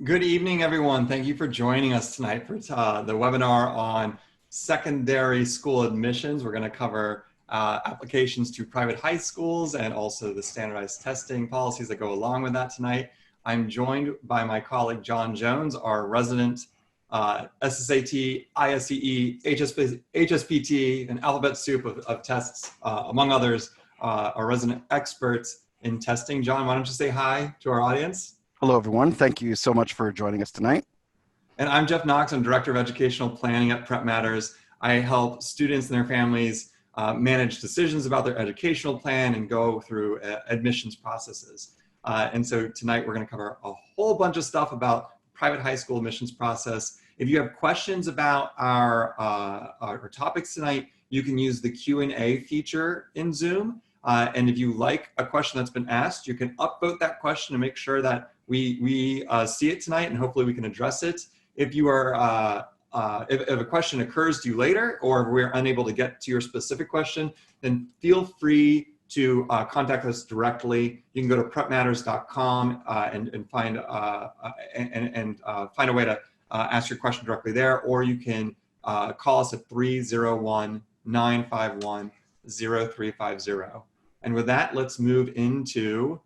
Good evening, everyone. Thank you for joining us tonight for the webinar on secondary school admissions. We're going to cover applications to private high schools and also the standardized testing policies that go along with that tonight. I'm joined by my colleague, John Jones, our resident SSAT, ISEE, HSPT, an alphabet soup of tests, among others, our resident experts in testing. John, why don't you say hi to our audience? Hello, everyone. Thank you so much for joining us tonight. And I'm Jeff Knox. I'm Director of Educational Planning at Prep Matters. I help students and their families manage decisions about their educational plan and go through admissions processes. And so tonight we're going to cover a whole bunch of stuff about private high school admissions process. If you have questions about our topics tonight, you can use the Q&A feature in Zoom. And if you like a question that's been asked, you can upvote that question to make sure that we see it tonight, and hopefully we can address it. If you are, if a question occurs to you later, or if we're unable to get to your specific question, then feel free to contact us directly. You can go to prepmatters.com and find a way to ask your question directly there, or you can call us at 301-951-0350. And with that, let's move into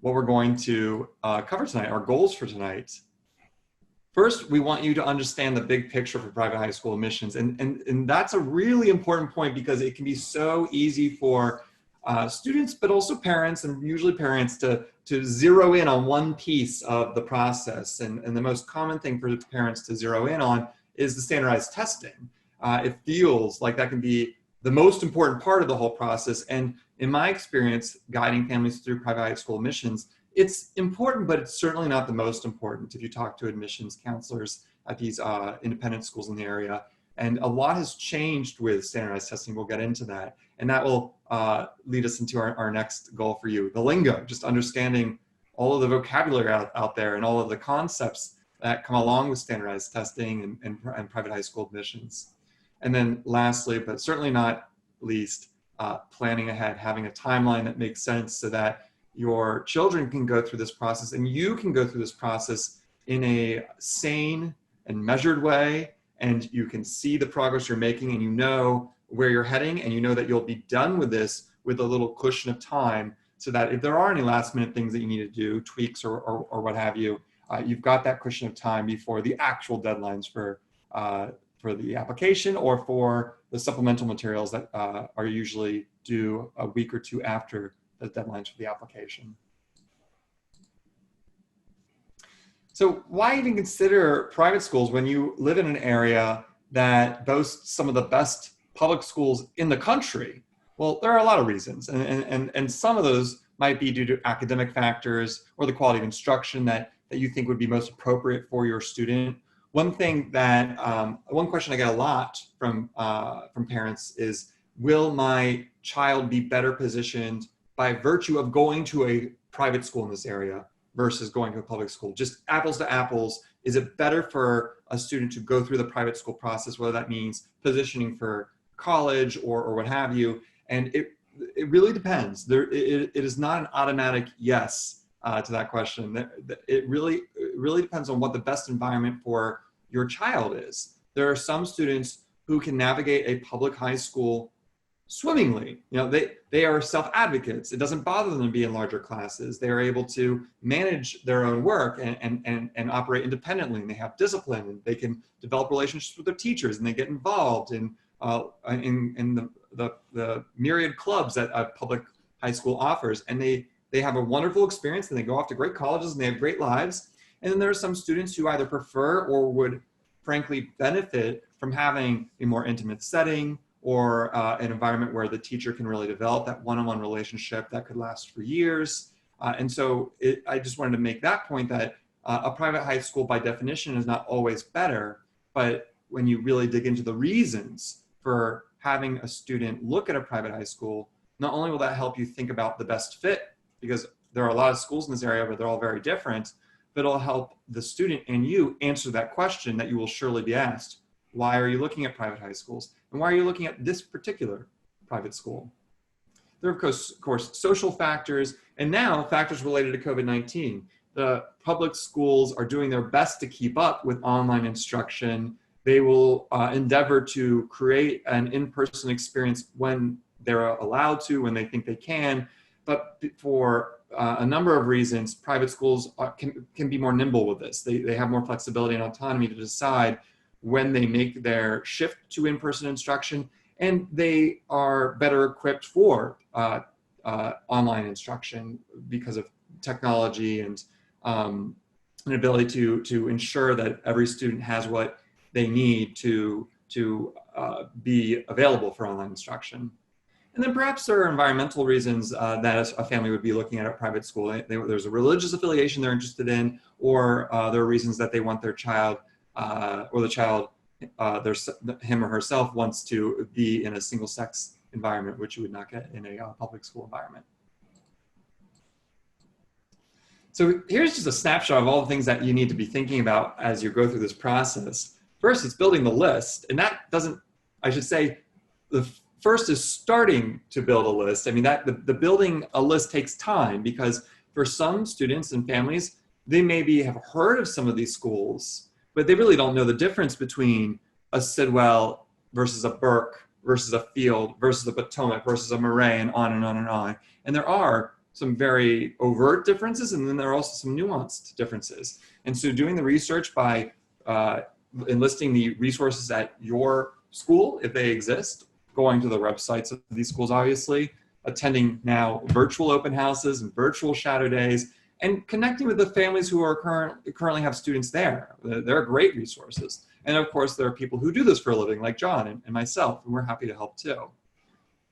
what we're going to cover tonight, our goals for tonight. First, we want you to understand the big picture for private high school admissions. And that's a really important point because it can be so easy for students, but also parents, and usually parents, to zero in on one piece of the process. And the most common thing for parents to zero in on is the standardized testing. It feels like that can be the most important part of the whole process. And in my experience, guiding families through private high school admissions, it's important, but it's certainly not the most important if you talk to admissions counselors at these independent schools in the area. And a lot has changed with standardized testing. We'll get into that. And that will lead us into our next goal for you, the lingo, just understanding all of the vocabulary out there and all of the concepts that come along with standardized testing and private high school admissions. And then lastly, but certainly not least, planning ahead, having a timeline that makes sense so that your children can go through this process and you can go through this process in a sane and measured way, and you can see the progress you're making, and you know where you're heading, and you know that you'll be done with this with a little cushion of time, so that if there are any last minute things that you need to do, tweaks or what have you, you've got that cushion of time before the actual deadlines for the application or for the supplemental materials that are usually due a week or two after the deadlines for the application. So why even consider private schools when you live in an area that boasts some of the best public schools in the country? Well, there are a lot of reasons, and some of those might be due to academic factors or the quality of instruction that you think would be most appropriate for your student. One thing that, one question I get a lot from parents is, will my child be better positioned by virtue of going to a private school in this area versus going to a public school? Just apples to apples, is it better for a student to go through the private school process, whether that means positioning for college or what have you? And it really depends. It is not an automatic yes to that question. It really depends on what the best environment for your child is. There are some students who can navigate a public high school swimmingly. You know, they are self-advocates. It doesn't bother them to be in larger classes. They are able to manage their own work and operate independently, and they have discipline, and they can develop relationships with their teachers, and they get involved in the myriad clubs that a public high school offers, and they have a wonderful experience, and they go off to great colleges, and they have great lives. And then there are some students who either prefer or would frankly benefit from having a more intimate setting, or an environment where the teacher can really develop that one-on-one relationship that could last for years. And so I just wanted to make that point that a private high school by definition is not always better, but when you really dig into the reasons for having a student look at a private high school, not only will that help you think about the best fit, because there are a lot of schools in this area, but they're all very different, but it'll help the student and you answer that question that you will surely be asked. Why are you looking at private high schools? And why are you looking at this particular private school? There are, of course, social factors, and now factors related to COVID-19. the public schools are doing their best to keep up with online instruction. They will endeavor to create an in-person experience when they're allowed to, when they think they can. But for a number of reasons, private schools can be more nimble with this. They have more flexibility and autonomy to decide when they make their shift to in-person instruction, and they are better equipped for online instruction because of technology and an ability to ensure that every student has what they need to be available for online instruction. And then perhaps there are environmental reasons that a family would be looking at a private school. There's a religious affiliation they're interested in, or there are reasons that they want their child or the child, him or herself wants to be in a single-sex environment, which you would not get in a public school environment. So here's just a snapshot of all the things that you need to be thinking about as you go through this process. First, it's building the list, and that doesn't, I should say, the first is starting to build a list. I mean, the building a list takes time, because for some students and families, they maybe have heard of some of these schools, but they really don't know the difference between a Sidwell versus a Burke versus a Field versus a Potomac versus a Murray, and on and on and on. And there are some very overt differences, and then there are also some nuanced differences. And so doing the research by enlisting the resources at your school, if they exist, going to the websites of these schools, obviously, attending now virtual open houses and virtual shadow days, and connecting with the families who are currently have students there. They're great resources. And of course, there are people who do this for a living, like John and myself, and we're happy to help too.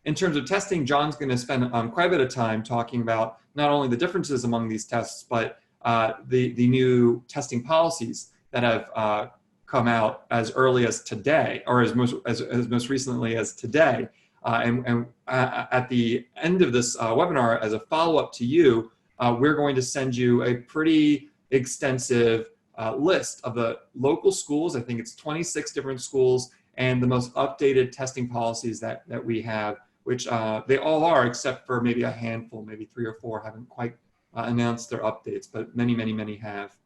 In terms of testing, John's going to spend quite a bit of time talking about not only the differences among these tests, but the new testing policies that have come out as early as today, or as most recently as today. And at the end of this webinar, as a follow-up to you, we're going to send you a pretty extensive list of the local schools. I think it's 26 different schools, and the most updated testing policies that we have, which they all are, except for maybe a handful, maybe 3 or 4 haven't quite announced their updates, but many have.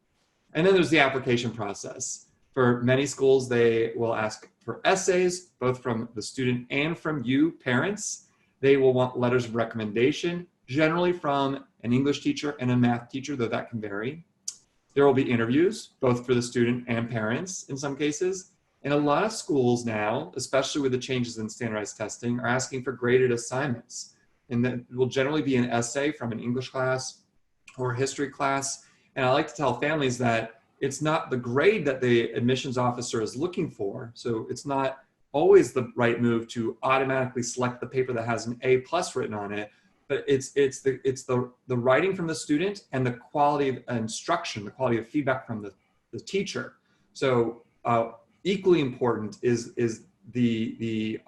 And then there's the application process. For many schools, they will ask for essays, both from the student and from you, parents. They will want letters of recommendation, generally from an English teacher and a math teacher, though that can vary. There will be interviews, both for the student and parents in some cases. And a lot of schools now, especially with the changes in standardized testing, are asking for graded assignments. And that will generally be an essay from an English class or a history class. And I like to tell families that it's not the grade that the admissions officer is looking for. So it's not always the right move to automatically select the paper that has an A+ written on it, but it's the writing from the student and the quality of instruction, the quality of feedback from the teacher. So equally important is the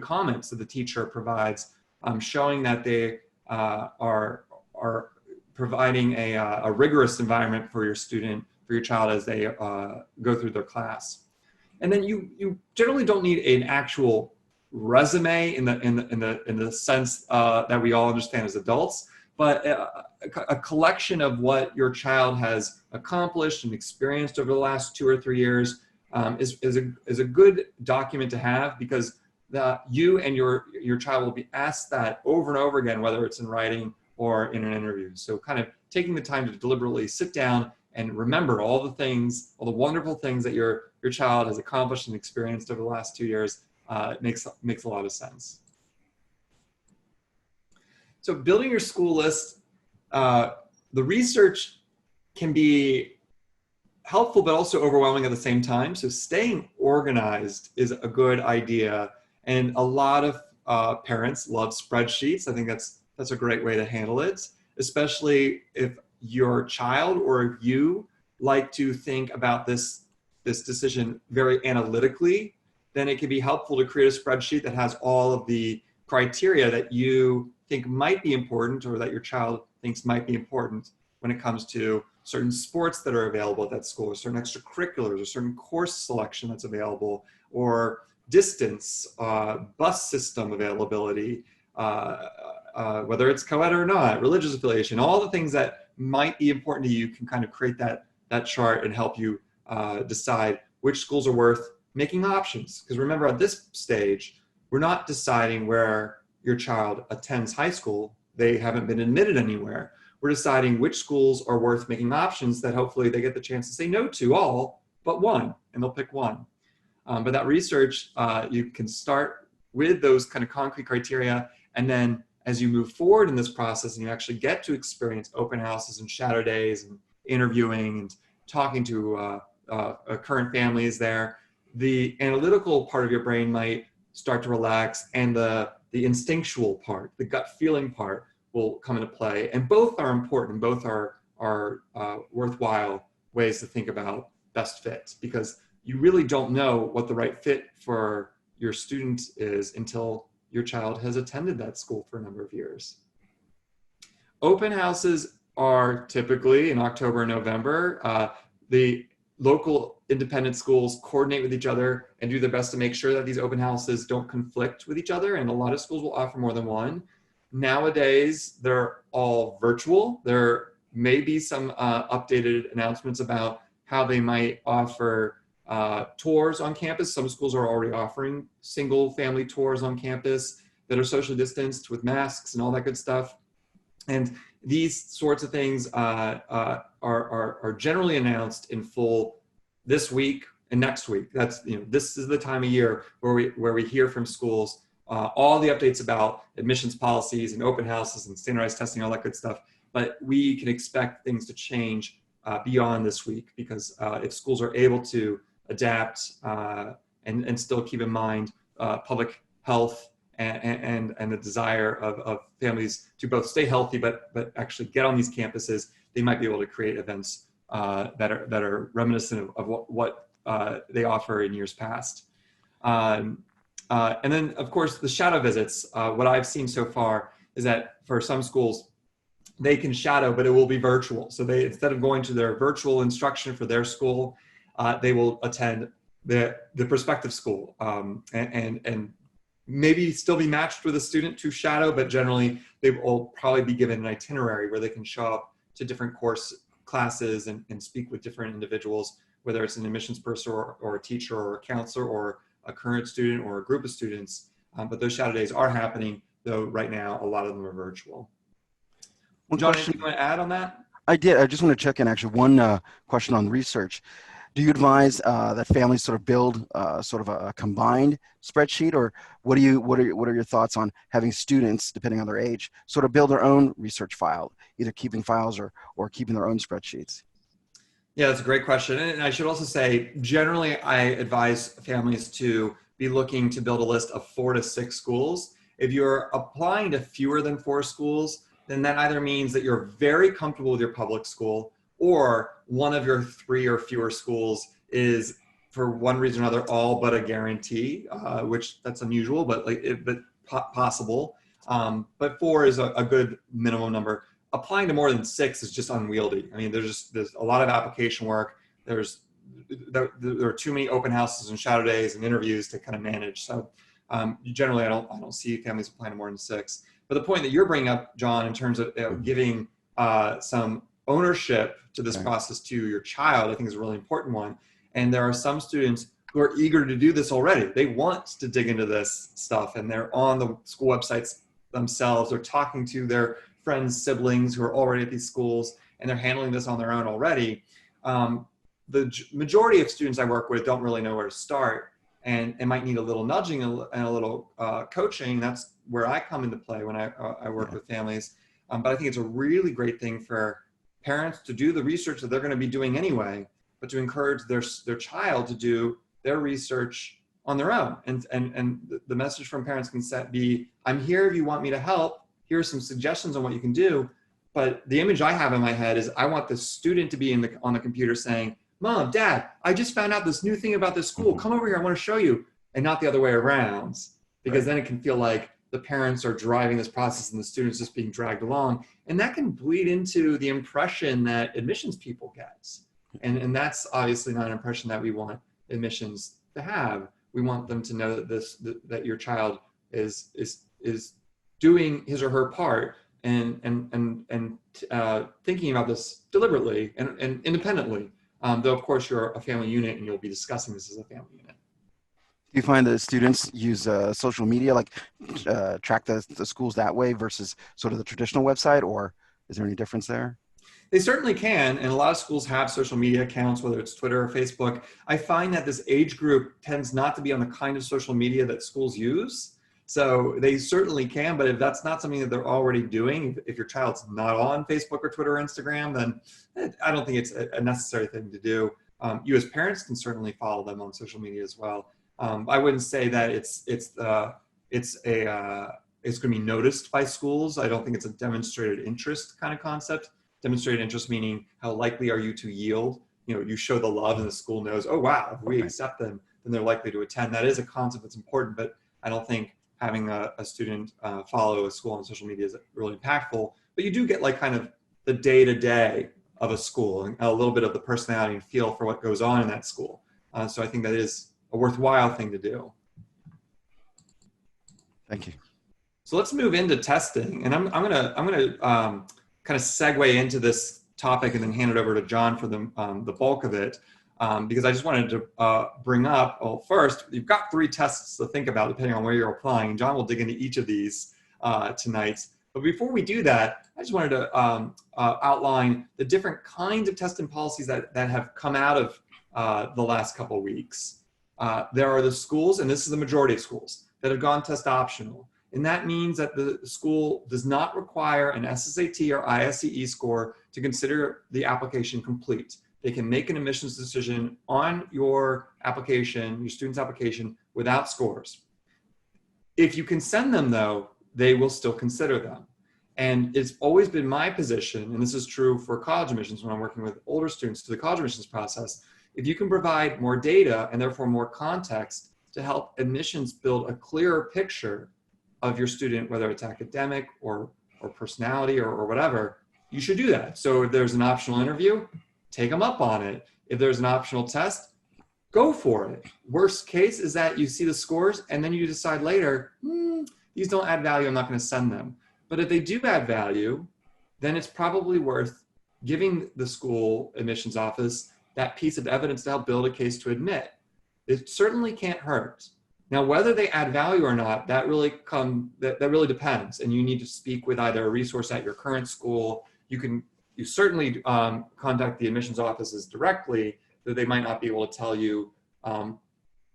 comments that the teacher provides, showing that they are providing a rigorous environment for your student, for your child, as they go through their class. And then you generally don't need an actual resume in the sense that we all understand as adults, but a collection of what your child has accomplished and experienced over the last 2 or 3 years is a good document to have, because you and your child will be asked that over and over again, whether it's in writing or in an interview. So kind of taking the time to deliberately sit down and remember all the things, all the wonderful things that your child has accomplished and experienced over the last 2 years makes a lot of sense. So building your school list, the research can be helpful but also overwhelming at the same time. So staying organized is a good idea. And a lot of parents love spreadsheets. I think that's a great way to handle it, especially if your child or if you like to think about this decision very analytically. Then it can be helpful to create a spreadsheet that has all of the criteria that you think might be important, or that your child thinks might be important, when it comes to certain sports that are available at that school, or certain extracurriculars, or certain course selection that's available, or distance, bus system availability, whether it's co-ed or not, religious affiliation, all the things that might be important to you can kind of create that chart and help you decide which schools are worth making options. Because remember, at this stage, we're not deciding where your child attends high school. They haven't been admitted anywhere. We're deciding which schools are worth making options that hopefully they get the chance to say no to all but one, and they'll pick one. But that research, you can start with those kind of concrete criteria, and then as you move forward in this process and you actually get to experience open houses and shadow days and interviewing and talking to current families there, the analytical part of your brain might start to relax, and the instinctual part, the gut feeling part, will come into play. And both are important. Both are worthwhile ways to think about best fit, because you really don't know what the right fit for your student is until your child has attended that school for a number of years. Open houses are typically in October and November. The local independent schools coordinate with each other and do their best to make sure that these open houses don't conflict with each other. And a lot of schools will offer more than one. Nowadays, they're all virtual. There may be some updated announcements about how they might offer tours on campus. Some schools are already offering single family tours on campus that are socially distanced with masks and all that good stuff. And these sorts of things are generally announced in full this week and next week. That's, this is the time of year where we hear from schools all the updates about admissions policies and open houses and standardized testing, all that good stuff. But we can expect things to change beyond this week, because if schools are able to adapt and still keep in mind public health and the desire of families to both stay healthy but actually get on these campuses, they might be able to create events that are reminiscent of what they offer in years past. And then, of course, the shadow visits. What I've seen so far is that for some schools, they can shadow, but it will be virtual. So they, instead of going to their virtual instruction for their school, they will attend the prospective school and maybe still be matched with a student to shadow, but generally they will probably be given an itinerary where they can show up to different course classes and speak with different individuals, whether it's an admissions person or a teacher or a counselor or a current student or a group of students. But those shadow days are happening, though right now a lot of them are virtual. John, anything you want to add on that? I did. I just want to check in actually one question on research. Do you advise that families sort of build sort of a combined spreadsheet, or what are your thoughts on having students, depending on their age, sort of build their own research file, either keeping files or keeping their own spreadsheets? Yeah, that's a great question. And I should also say, generally, I advise families to be looking to build a list of 4 to 6 schools. If you're applying to fewer than 4 schools, then that either means that you're very comfortable with your public school, or one of your 3 or fewer schools is, for one reason or another, all but a guarantee, which that's unusual, but possible. But 4 is a good minimum number. Applying to more than 6 is just unwieldy. I mean, there's a lot of application work. There are too many open houses and shadow days and interviews to kind of manage. So generally, I don't see families applying to more than 6. But the point that you're bringing up, John, in terms of giving some ownership to this process to your child, I think is a really important one. And there are some students who are eager to do this already. They want to dig into this stuff, and they're on the school websites themselves. They're talking to their friends, siblings who are already at these schools, and they're handling this on their own already. The majority of students I work with don't really know where to start, and might need a little nudging and a little coaching. That's where I come into play when I work with families. But I think it's a really great thing for parents to do the research that they're going to be doing anyway, but to encourage their child to do their research on their own. And the message from parents can be, I'm here if you want me to help. Here are some suggestions on what you can do. But the image I have in my head is I want the student to be on the computer saying, Mom, Dad, I just found out this new thing about this school. Come over here, I want to show you. And not the other way around, because then it can feel like the parents are driving this process and the students just being dragged along. And that can bleed into the impression that admissions people get. And that's obviously not an impression that we want admissions to have. We want them to know that that your child is doing his or her part thinking about this deliberately and independently, though of course you're a family unit and you'll be discussing this as a family unit. Do you find that students use social media, like track the schools that way versus sort of the traditional website, or is there any difference there? They certainly can, and a lot of schools have social media accounts, whether it's Twitter or Facebook. I find that this age group tends not to be on the kind of social media that schools use. So they certainly can, but if that's not something that they're already doing, if your child's not on Facebook or Twitter or Instagram, then I don't think it's a necessary thing to do. You as parents can certainly follow them on social media as well. I wouldn't say that it's going to be noticed by schools. I don't think it's a demonstrated interest kind of concept. Demonstrated interest meaning how likely are you to yield? You know, you show the love and the school knows, oh wow, if we accept them, then they're likely to attend. That is a concept that's important, but I don't think having a student follow a school on social media is really impactful. But you do get like kind of the day-to-day of a school and a little bit of the personality and feel for what goes on in that school. So I think that is a worthwhile thing to do. Thank you. So let's move into testing, and I'm gonna kind of segue into this topic and then hand it over to John for the bulk of it, because I just wanted to bring up, well, first, you've got 3 tests to think about depending on where you're applying. John will dig into each of these tonight. But before we do that, I just wanted to outline the different kinds of testing policies that have come out of the last couple of weeks. There are the schools, and this is the majority of schools, that have gone test optional. And that means that the school does not require an SSAT or ISEE score to consider the application complete. They can make an admissions decision on your application, your student's application, without scores. If you can send them, though, they will still consider them. And it's always been my position, and this is true for college admissions when I'm working with older students to the college admissions process, if you can provide more data and therefore more context to help admissions build a clearer picture of your student, whether it's academic or personality or whatever, you should do that. So if there's an optional interview, take them up on it. If there's an optional test, go for it. Worst case is that you see the scores and then you decide later, these don't add value, I'm not going to send them. But if they do add value, then it's probably worth giving the school admissions office that piece of evidence to help build a case to admit. It certainly can't hurt. Now, whether they add value or not, that really depends. And you need to speak with either a resource at your current school. You certainly contact the admissions offices directly, though they might not be able to tell you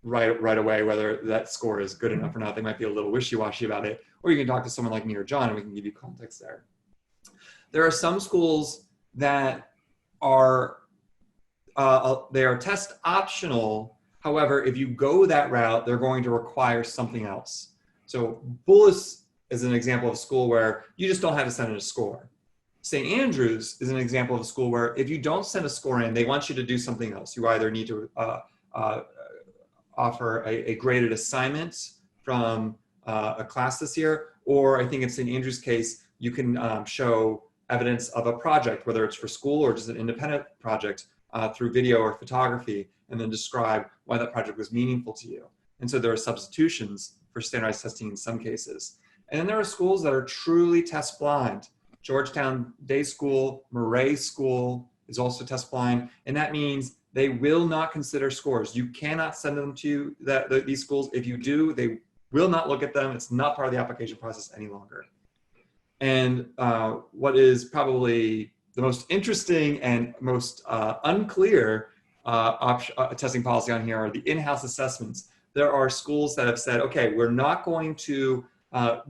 right away whether that score is good enough or not. They might be a little wishy-washy about it. Or you can talk to someone like me or John, and we can give you context there. There are some schools that are test optional. However, if you go that route, they're going to require something else. So Bullis is an example of a school where you just don't have to send in a score. St. Andrews is an example of a school where if you don't send a score in, they want you to do something else. You either need to offer a graded assignment from a class this year, or I think in St. Andrews' case, you can show evidence of a project, whether it's for school or just an independent project through video or photography, and then describe why that project was meaningful to you. And so there are substitutions for standardized testing in some cases. And then there are schools that are truly test blind. Georgetown Day School, Murray School is also test blind. And that means they will not consider scores. You cannot send them to these schools. If you do, they will not look at them. It's not part of the application process any longer. And what is probably the most interesting and most unclear testing policy on here are the in-house assessments. There are schools that have said, okay, we're not going to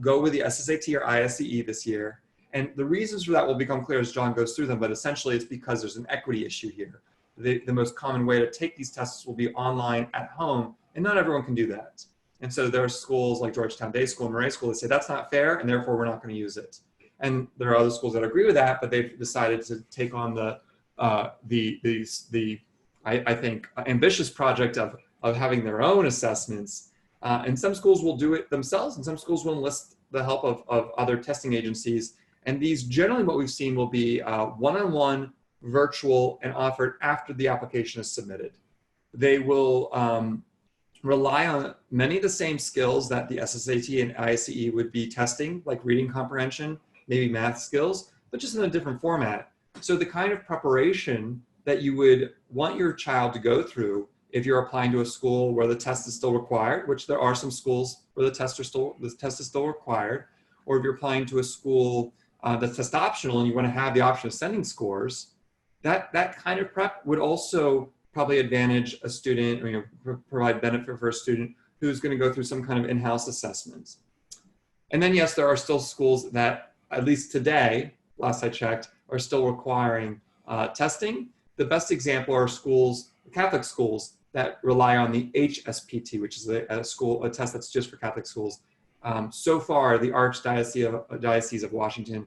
go with the SSAT or ISEE this year. And the reasons for that will become clear as John goes through them, but essentially it's because there's an equity issue here. The most common way to take these tests will be online at home, and not everyone can do that. And so there are schools like Georgetown Day School and Murray School that say that's not fair, and therefore we're not going to use it. And there are other schools that agree with that, but they've decided to take on I think, ambitious project of having their own assessments. And some schools will do it themselves, and some schools will enlist the help of other testing agencies. And these generally what we've seen will be one-on-one, virtual, and offered after the application is submitted. They will rely on many of the same skills that the SSAT and ISEE would be testing, like reading comprehension, maybe math skills, but just in a different format. So the kind of preparation that you would want your child to go through if you're applying to a school where the test is still required, which there are some schools where the test is still required, or if you're applying to a school that's test optional and you want to have the option of sending scores, that kind of prep would also probably advantage a student, or provide benefit for a student who's going to go through some kind of in-house assessments. And then yes, there are still schools that, at least today, last I checked, are still requiring testing. The best example are schools, Catholic schools, that rely on the HSPT, which is a test that's just for Catholic schools. So far, the Archdiocese of Washington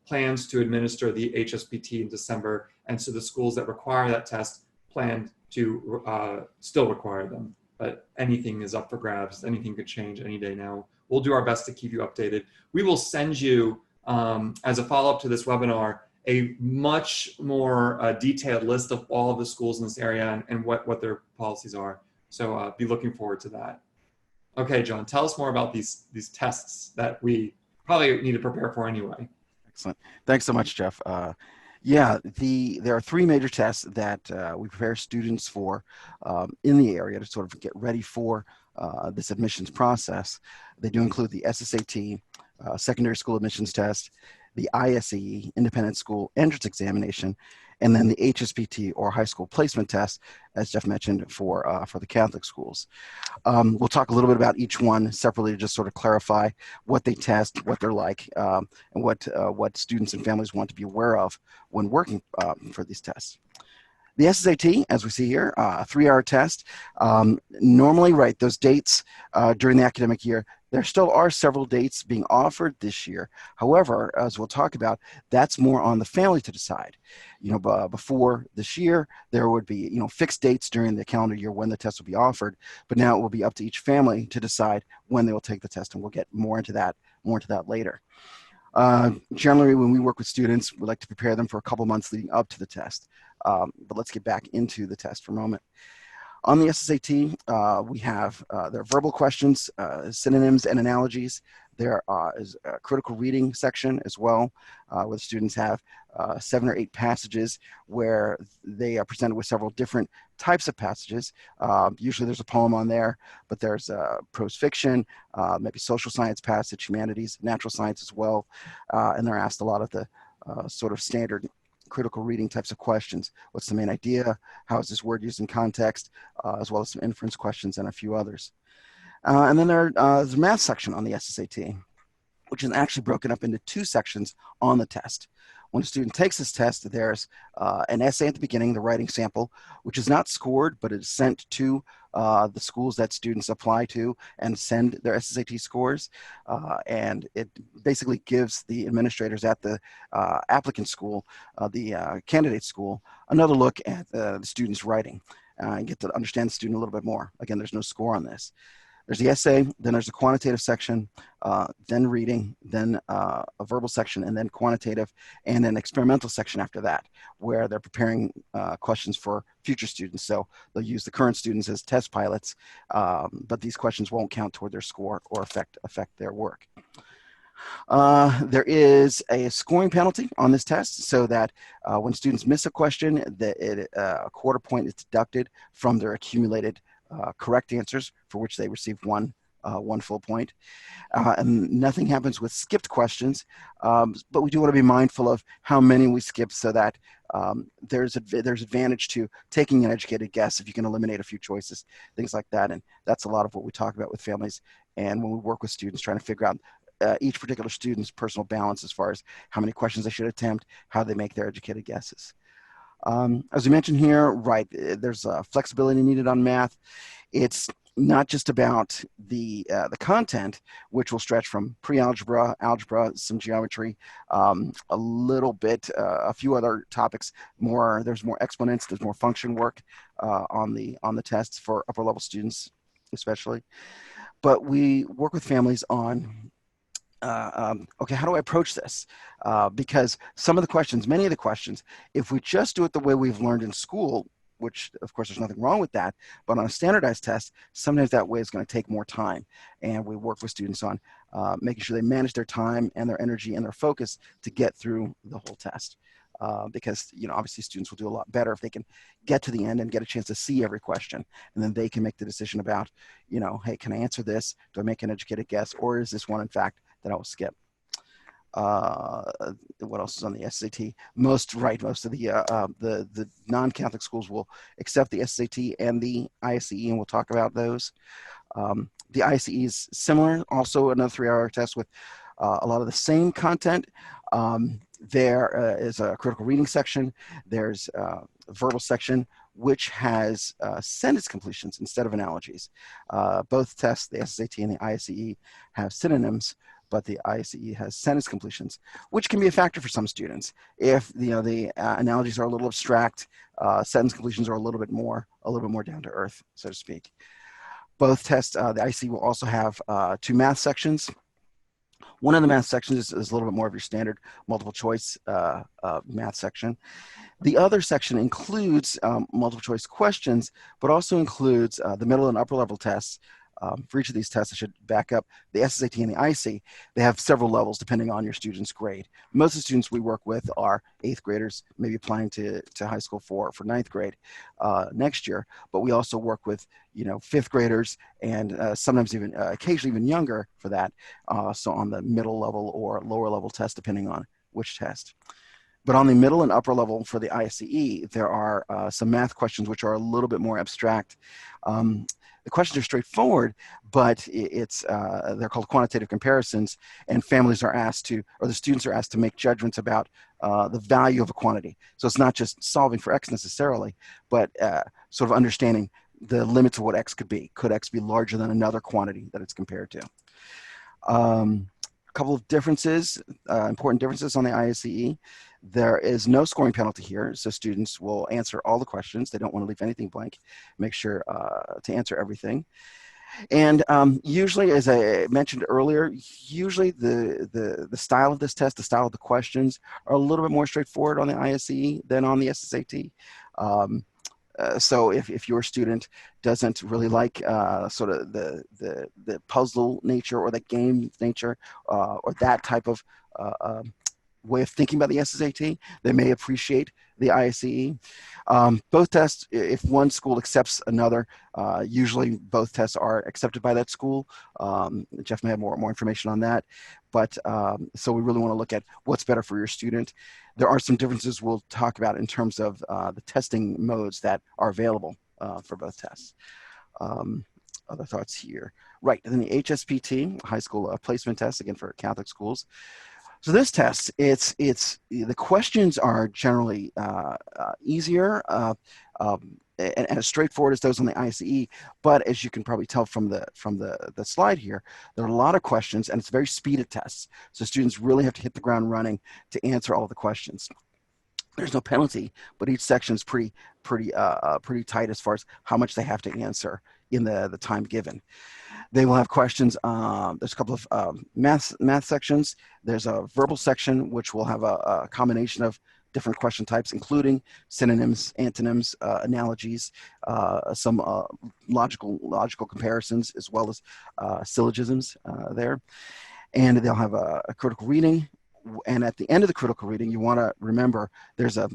plans to administer the HSPT in December, and so the schools that require that test plan to still require them. But anything is up for grabs. Anything could change any day now. We'll do our best to keep you updated. We will send you, as a follow-up to this webinar, a much more detailed list of all of the schools in this area and what their policies are. So be looking forward to that. Okay, John, tell us more about these tests that we probably need to prepare for anyway. Excellent. Thanks so much, Jeff. Yeah, there are three major tests that we prepare students for in the area to sort of get ready for this admissions process. They do include the SSAT, secondary school admissions test, the ISEE, independent school entrance examination, and then the HSPT, or high school placement test, as Jeff mentioned, for the Catholic schools. We'll talk a little bit about each one separately to just sort of clarify what they test, what they're like, and what students and families want to be aware of when working for these tests. The SSAT, as we see here, a 3-hour test. Normally, right, those dates during the academic year, there still are several dates being offered this year. However, as we'll talk about, that's more on the family to decide. Before this year, there would be, fixed dates during the calendar year when the test will be offered, but now it will be up to each family to decide when they will take the test, and we'll get more into that later. Generally, when we work with students, we like to prepare them for a couple months leading up to the test. But let's get back into the test for a moment. On the SSAT, we have there are verbal questions, synonyms and analogies. There is a critical reading section as well, where students have 7 or 8 passages where they are presented with several different types of passages. Usually there's a poem on there, but there's prose fiction, maybe social science passage, humanities, natural science as well. And they're asked a lot of the sort of standard critical reading types of questions. What's the main idea? How is this word used in context? As well as some inference questions and a few others. And then there's a math section on the SSAT, which is actually broken up into 2 sections on the test. When a student takes this test, there's an essay at the beginning, the writing sample, which is not scored, but it is sent to the schools that students apply to and send their SSAT scores. And it basically gives the administrators at the applicant school, the candidate school, another look at the student's writing and get to understand the student a little bit more. Again, there's no score on this. There's the essay, then there's a quantitative section, then reading, then a verbal section, and then quantitative, and an experimental section after that, where they're preparing questions for future students. So they'll use the current students as test pilots, but these questions won't count toward their score or affect their work. There is a scoring penalty on this test, so that when students miss a question, a quarter point is deducted from their accumulated correct answers, for which they receive one full point. And nothing happens with skipped questions, but we do want to be mindful of how many we skip, so that there's advantage to taking an educated guess if you can eliminate a few choices, things like that. And that's a lot of what we talk about with families and when we work with students, trying to figure out each particular student's personal balance as far as how many questions they should attempt, how they make their educated guesses. As we mentioned here, right, there's flexibility needed on math. It's not just about the content, which will stretch from pre-algebra, algebra, some geometry, a little bit, a few other topics. There's more exponents, there's more function work on the tests for upper level students, especially. But we work with families on okay, how do I approach this? Because many of the questions, if we just do it the way we've learned in school, which of course there's nothing wrong with that, but on a standardized test, sometimes that way is going to take more time. And we work with students on making sure they manage their time and their energy and their focus to get through the whole test. Because, you know, obviously students will do a lot better if they can get to the end and get a chance to see every question. And then they can make the decision about, you know, hey, can I answer this? Do I make an educated guess? Or is this one, in fact, that I will skip? What else is on the SAT? Most of the non-Catholic schools will accept the SAT and the ISEE, and we'll talk about those. The ISEE is similar, also another 3-hour test with a lot of the same content. There is a critical reading section. There's a verbal section, which has sentence completions instead of analogies. Both tests, the SSAT and the ISEE, have synonyms, but the ISEE has sentence completions, which can be a factor for some students. If the analogies are a little abstract, sentence completions are a little bit more down to earth, so to speak. Both tests, the ISEE will also have 2 math sections. One of the math sections is a little bit more of your standard multiple choice math section. The other section includes multiple choice questions, but also includes the middle and upper level tests. For each of these tests, I should back up, the SSAT and the ISEE, they have several levels depending on your student's grade. Most of the students we work with are 8th graders, maybe applying to high school for 9th grade next year, but we also work with 5th graders and sometimes even occasionally even younger for that, so on the middle level or lower level test depending on which test. But on the middle and upper level for the ISEE, there are some math questions which are a little bit more abstract. The questions are straightforward, but they're called quantitative comparisons, and families are asked to, or the students are asked to make judgments about the value of a quantity. So it's not just solving for X necessarily, but sort of understanding the limits of what X could be. Could X be larger than another quantity that it's compared to? A couple of differences, important differences on the ISEE. There is no scoring penalty here, so students will answer all the questions. They don't want to leave anything blank. Make sure to answer everything. And usually, as I mentioned earlier, usually the style of this test, the style of the questions are a little bit more straightforward on the ISEE than on the SSAT. So if your student doesn't really like sort of the puzzle nature or the game nature or that type of way of thinking about the SSAT, they may appreciate the ISEE. Both tests, if one school accepts another, usually both tests are accepted by that school. Jeff may have more information on that, but so we really want to look at what's better for your student. There are some differences we'll talk about in terms of the testing modes that are available for both tests. Other thoughts here. Right, and then the HSPT, high school placement test, again for Catholic schools. So this test, the questions are generally easier and as straightforward as those on the ISEE, but as you can probably tell from the slide here, there are a lot of questions and it's very speeded tests. So students really have to hit the ground running to answer all of the questions. There's no penalty, but each section is pretty tight as far as how much they have to answer in the time given. They will have questions. There's a couple of math sections. There's a verbal section, which will have a combination of different question types, including synonyms, antonyms, analogies, some logical comparisons, as well as syllogisms there. And they'll have a critical reading. And at the end of the critical reading, you want to remember there's a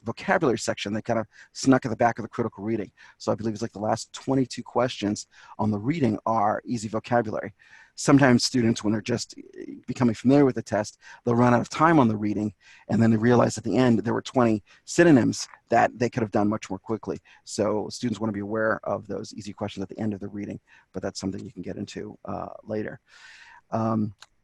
vocabulary section that kind of snuck at the back of the critical reading. So I believe it's like the last 22 questions on the reading are easy vocabulary. Sometimes students, when they're just becoming familiar with the test, they'll run out of time on the reading, and then they realize at the end there were 20 synonyms that they could have done much more quickly. So students want to be aware of those easy questions at the end of the reading, but that's something you can get into later.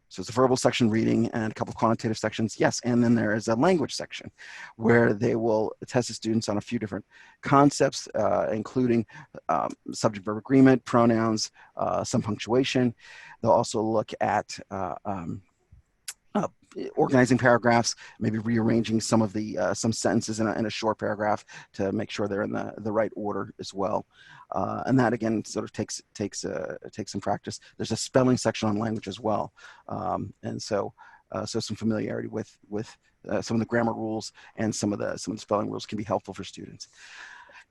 So it's a verbal section, reading, and a couple of quantitative sections. Yes, and then there is a language section where they will test the students on a few different concepts, including subject-verb agreement, pronouns, some punctuation. They'll also look at organizing paragraphs, maybe rearranging some of the some sentences in a short paragraph to make sure they're in the right order as well. And that again sort of takes some practice. There's a spelling section on language as well, and so some familiarity with some of the grammar rules and some of the spelling rules can be helpful for students.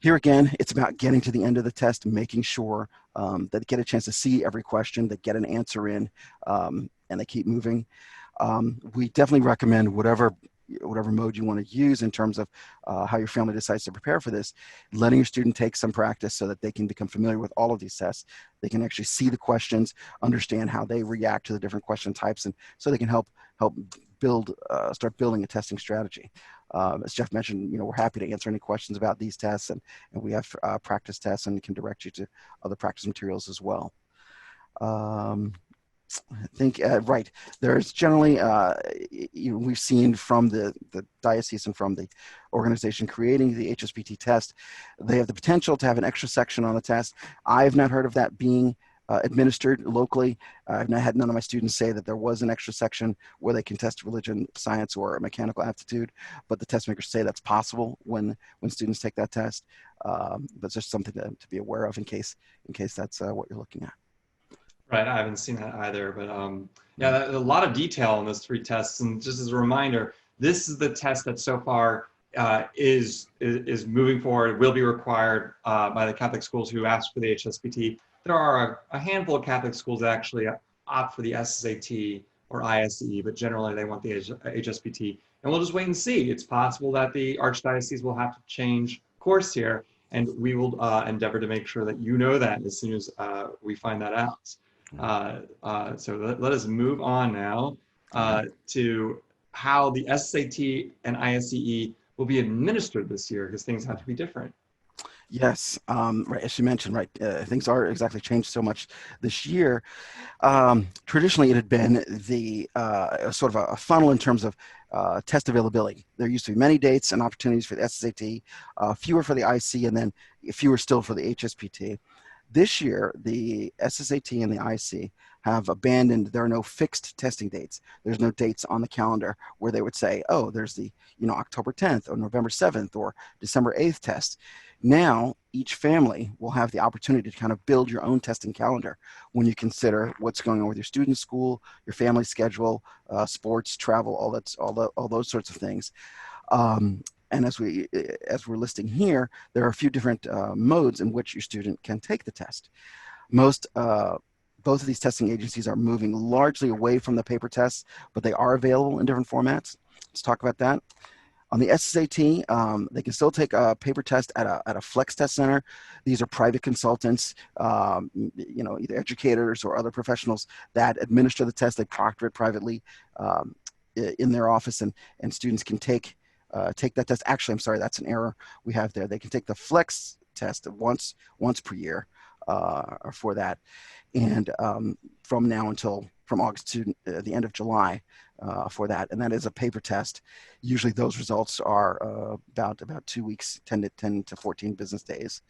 Here again, it's about getting to the end of the test, making sure that they get a chance to see every question, that get an answer in, and they keep moving. We definitely recommend whatever mode you want to use in terms of how your family decides to prepare for this, letting your student take some practice so that they can become familiar with all of these tests. They can actually see the questions, understand how they react to the different question types, and so they can help start building a testing strategy. As Jeff mentioned, we're happy to answer any questions about these tests, and we have practice tests and can direct you to other practice materials as well. I think, right, there's generally, we've seen from the diocese and from the organization creating the HSPT test, they have the potential to have an extra section on the test. I've not heard of that being administered locally. I've not had none of my students say that there was an extra section where they can test religion, science, or mechanical aptitude, but the test makers say that's possible when students take that test. But it's just something to be aware of in case that's what you're looking at. Right, I haven't seen that either, but yeah, there's a lot of detail in those 3 tests. And just as a reminder, this is the test that so far is moving forward, will be required by the Catholic schools who ask for the HSPT. There are a handful of Catholic schools that actually opt for the SSAT or ISEE, but generally they want the HSPT. And we'll just wait and see. It's possible that the Archdiocese will have to change course here, and we will endeavor to make sure that you know that as soon as we find that out. So let us move on now to how the SSAT and ISEE will be administered this year, because things have to be different. Yes, right, as you mentioned, right, things are exactly changed so much this year. Traditionally, it had been the sort of a funnel in terms of test availability. There used to be many dates and opportunities for the SSAT, fewer for the IC, and then fewer still for the HSPT. This year, the SSAT and the IC have abandoned, there are no fixed testing dates. There's no dates on the calendar where they would say, oh, there's the October 10th or November 7th or December 8th test. Now, each family will have the opportunity to kind of build your own testing calendar when you consider what's going on with your student's school, your family schedule, sports, travel, all those sorts of things. And as we're listing here, there are a few different modes in which your student can take the test. Both of these testing agencies are moving largely away from the paper tests, but they are available in different formats. Let's talk about that. On the SSAT, they can still take a paper test at a flex test center. These are private consultants, either educators or other professionals that administer the test. They proctor it privately in their office, and students can take that test. Actually, I'm sorry, that's an error we have there. They can take the flex test once per year for that, and from August to the end of July for that, and that is a paper test. Usually those results are about 2 weeks, 10 to 14 business days.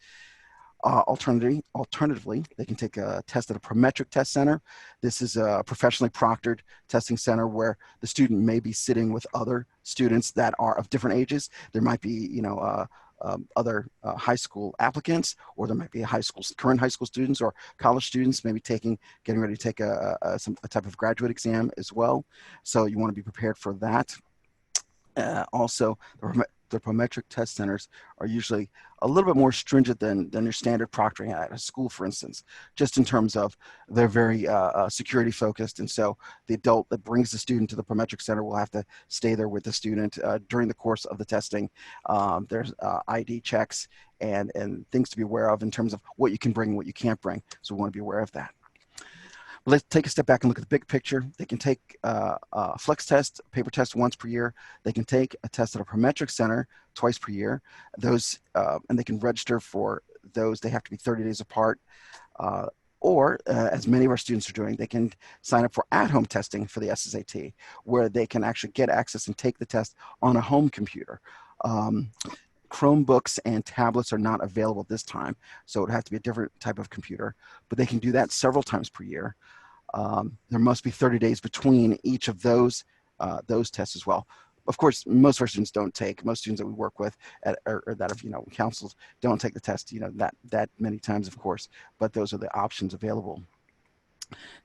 Alternatively, they can take a test at a PROMETRIC test center. This is a professionally proctored testing center where the student may be sitting with other students that are of different ages. There might be, other high school applicants, or there might be current high school students or college students maybe getting ready to take a type of graduate exam as well. So you want to be prepared for that. Also, the PROMETRIC test centers are usually a little bit more stringent than your standard proctoring at a school, for instance, just in terms of they're very security focused. And so the adult that brings the student to the PROMETRIC center will have to stay there with the student during the course of the testing. There's ID checks and things to be aware of in terms of what you can bring and what you can't bring. So we want to be aware of that. Let's take a step back and look at the big picture. They can take a flex test, paper test once per year. They can take a test at a PROMETRIC center twice per year. Those, and they can register for those. They have to be 30 days apart. Or, as many of our students are doing, they can sign up for at-home testing for the SSAT, where they can actually get access and take the test on a home computer. Chromebooks and tablets are not available this time, so it would have to be a different type of computer, but they can do that several times per year. There must be 30 days between each of those tests as well. Of course, most of our students most students that we work with or that have, counseled don't take the test, that many times, of course, but those are the options available.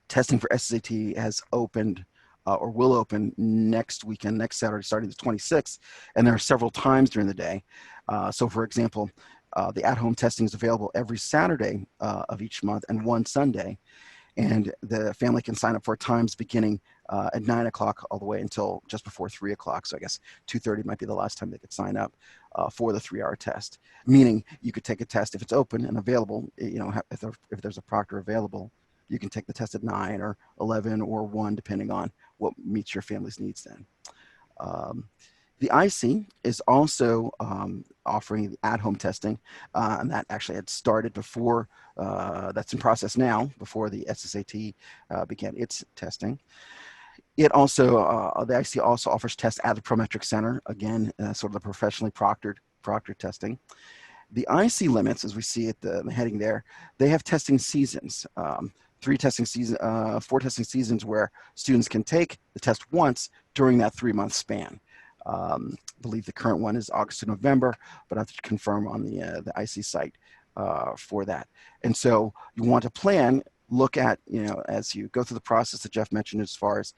Testing for SSAT has opened or will open next weekend, next Saturday, starting the 26th, and there are several times during the day. So for example, The at-home testing is available every Saturday of each month and one Sunday. And the family can sign up for times beginning at 9 o'clock all the way until just before 3 o'clock. So I guess 2:30 might be the last time they could sign up for the 3-hour test. Meaning you could take a test if it's open and available. You know, if there's a proctor available, you can take the test at 9 or 11 or 1, depending on what meets your family's needs then. The ISEE is also offering the at-home testing, and that actually had started before, that's in process now, before the SSAT began its testing. It also, the ISEE also offers tests at the PROMETRIC Center, again, sort of the professionally proctored testing. The ISEE limits, as we see at the heading there, they have testing seasons. 4 testing seasons where students can take the test once during that 3-month span. I believe the current one is August to November, but I have to confirm on the ISEE site for that. And so you want to plan, look at, you know, as you go through the process that Jeff mentioned, as far as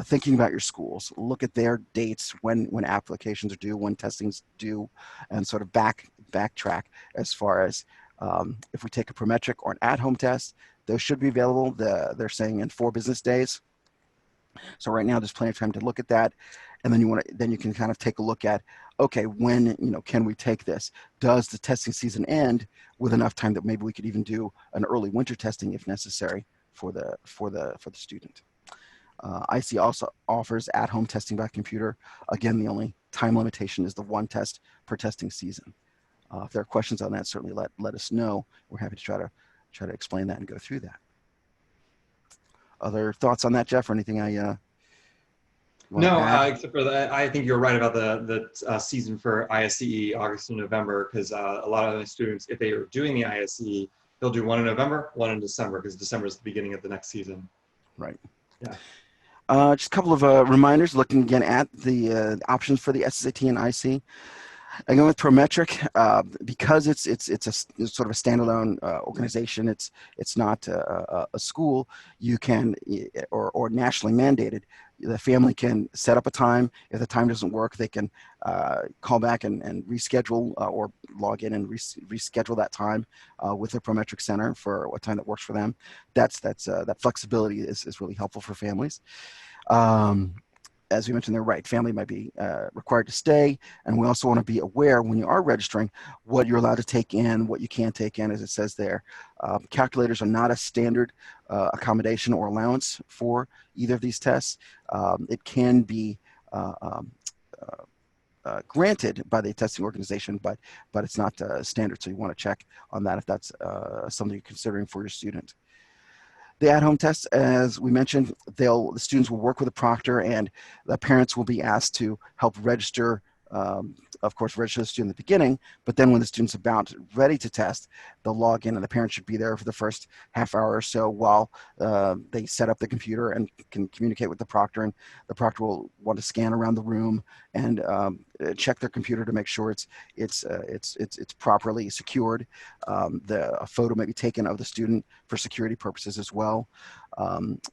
thinking about your schools, look at their dates, when applications are due, when testing's due, and sort of backtrack as far as if we take a PROMETRIC or an at-home test, those should be available. They're saying in 4 business days. So right now there's plenty of time to look at that. And then you can kind of take a look at, okay, when, you know, can we take this? Does the testing season end with enough time that maybe we could even do an early winter testing if necessary for the student? ISEE also offers at-home testing by computer. Again, the only time limitation is the 1 test per testing season. If there are questions on that, certainly let us know. We're happy to try to explain that and go through that. Other thoughts on that, Jeff, or anything No, except for that, I think you're right about the season for ISEE, August and November, because a lot of the students, if they are doing the ISEE, they'll do 1 in November, 1 in December, because December is the beginning of the next season. Right. Yeah. Just a couple of reminders, looking again at the options for the SSAT and ISEE. Again, with PROMETRIC, because it's sort of a standalone organization, it's not a school, you can, or nationally mandated, the family can set up a time. If the time doesn't work, they can call back and reschedule or log in and reschedule that time with the PROMETRIC Center for what time that works for them. That flexibility is really helpful for families. As we mentioned, they're right. Family might be required to stay, and we also want to be aware when you are registering what you're allowed to take in, what you can't take in, as it says there. Calculators are not a standard accommodation or allowance for either of these tests. It can be granted by the testing organization, but it's not standard. So you want to check on that if that's something you're considering for your student. The at-home tests, as we mentioned, the students will work with a proctor, and the parents will be asked to help register, of course, register the student at the beginning, but then when the student's about ready to test, they'll log in, and the parent should be there for the first half hour or so while they set up the computer and can communicate with the proctor, and the proctor will want to scan around the room and check their computer to make sure it's properly secured. A photo may be taken of the student for security purposes as well.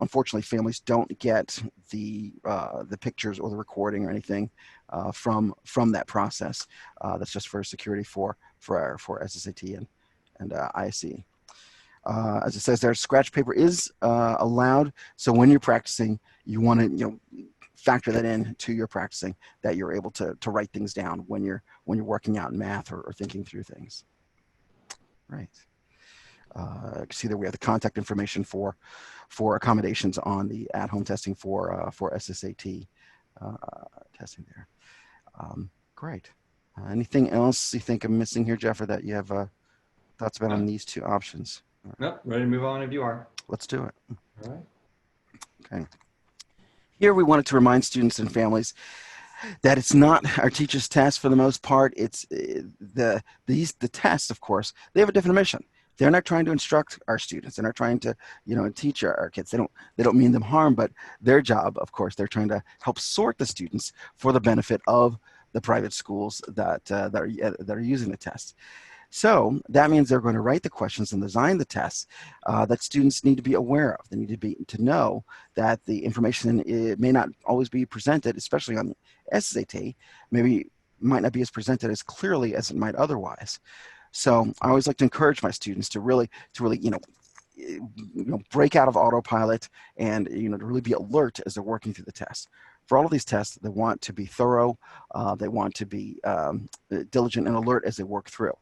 Unfortunately, families don't get the pictures or the recording or anything from that process. That's just for security for SSAT and ISEE. As it says there, scratch paper is allowed. So when you're practicing, you want to factor that in to your practicing, that you're able to write things down when you're working out in math or thinking through things. Right. You can see that we have the contact information for accommodations on the at-home testing for SSAT testing there. Great. Anything else you think I'm missing here, Jeff, or that you have thoughts about on these 2 options? Right. Nope, ready to move on if you are. Let's do it. All right. Okay. Here we wanted to remind students and families that it's not our teacher's test for the most part. It's the tests, of course, they have a different mission. They're not trying to instruct our students. They're not trying to, teach our kids. They don't mean them harm, but their job, of course, they're trying to help sort the students for the benefit of the private schools that are using the tests. So that means they're going to write the questions and design the tests that students need to be aware of. They need to know that the information may not always be presented, especially on the SSAT, maybe might not be as presented as clearly as it might otherwise. So I always like to encourage my students to really, break out of autopilot and, to really be alert as they're working through the test. For all of these tests, they want to be thorough. They want to be diligent and alert as they work through.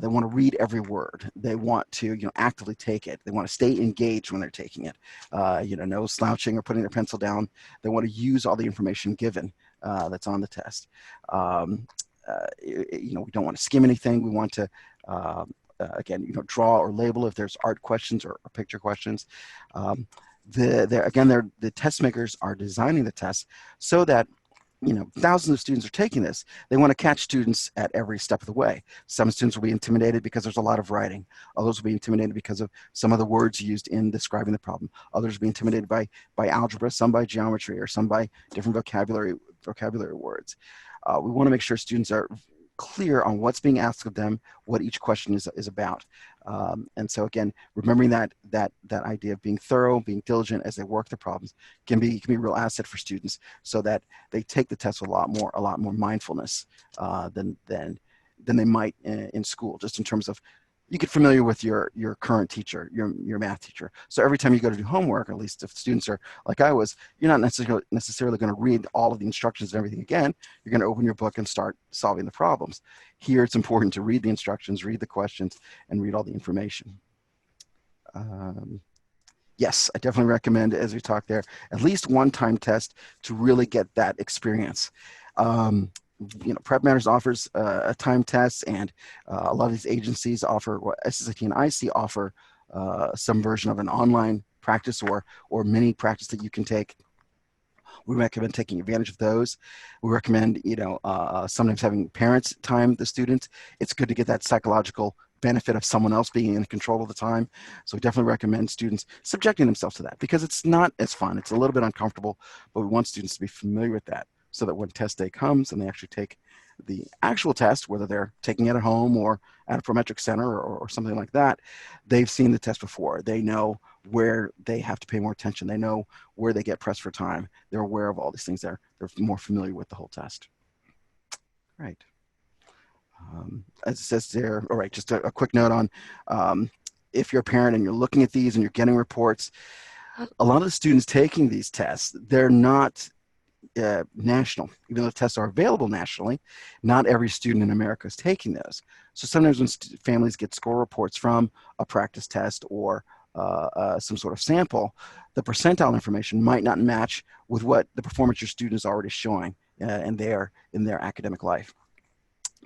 They want to read every word. They want to, actively take it. They want to stay engaged when they're taking it. No slouching or putting their pencil down. They want to use all the information given that's on the test. We don't want to skim anything. We want to, again, draw or label if there's art questions or picture questions. The test makers are designing the test so that thousands of students are taking this. They want to catch students at every step of the way. Some students will be intimidated because there's a lot of writing. Others will be intimidated because of some of the words used in describing the problem. Others will be intimidated by algebra, some by geometry, or some by different vocabulary words. We want to make sure students are clear on what's being asked of them, what each question is about. And so again, remembering that idea of being thorough, being diligent as they work the problems can be a real asset for students, so that they take the test with a lot more mindfulness than they might in school, just in terms of, you get familiar with your current teacher, your math teacher. So every time you go to do homework, at least if students are like I was, you're not necessarily going to read all of the instructions and everything again. You're going to open your book and start solving the problems. Here, it's important to read the instructions, read the questions, and read all the information. Yes, I definitely recommend, as we talked there, at least one time test to really get that experience. Prep Matters offers a time test, and a lot of these agencies offer, SSAT and ISEE offer some version of an online practice or mini practice that you can take. We recommend taking advantage of those. We recommend, sometimes having parents time the students. It's good to get that psychological benefit of someone else being in control of the time. So we definitely recommend students subjecting themselves to that, because it's not as fun. It's a little bit uncomfortable, but we want students to be familiar with that, so that when test day comes and they actually take the actual test, whether they're taking it at home or at a PROMETRIC center or something like that, they've seen the test before. They know where they have to pay more attention. They know where they get pressed for time. They're aware of all these things. They're more familiar with the whole test. Right. As it says there, all right, just a quick note on if you're a parent and you're looking at these and you're getting reports, a lot of the students taking these tests, they're not national. Even though the tests are available nationally, not every student in America is taking those. So sometimes when families get score reports from a practice test or some sort of sample, the percentile information might not match with what the performance your student is already showing in their academic life.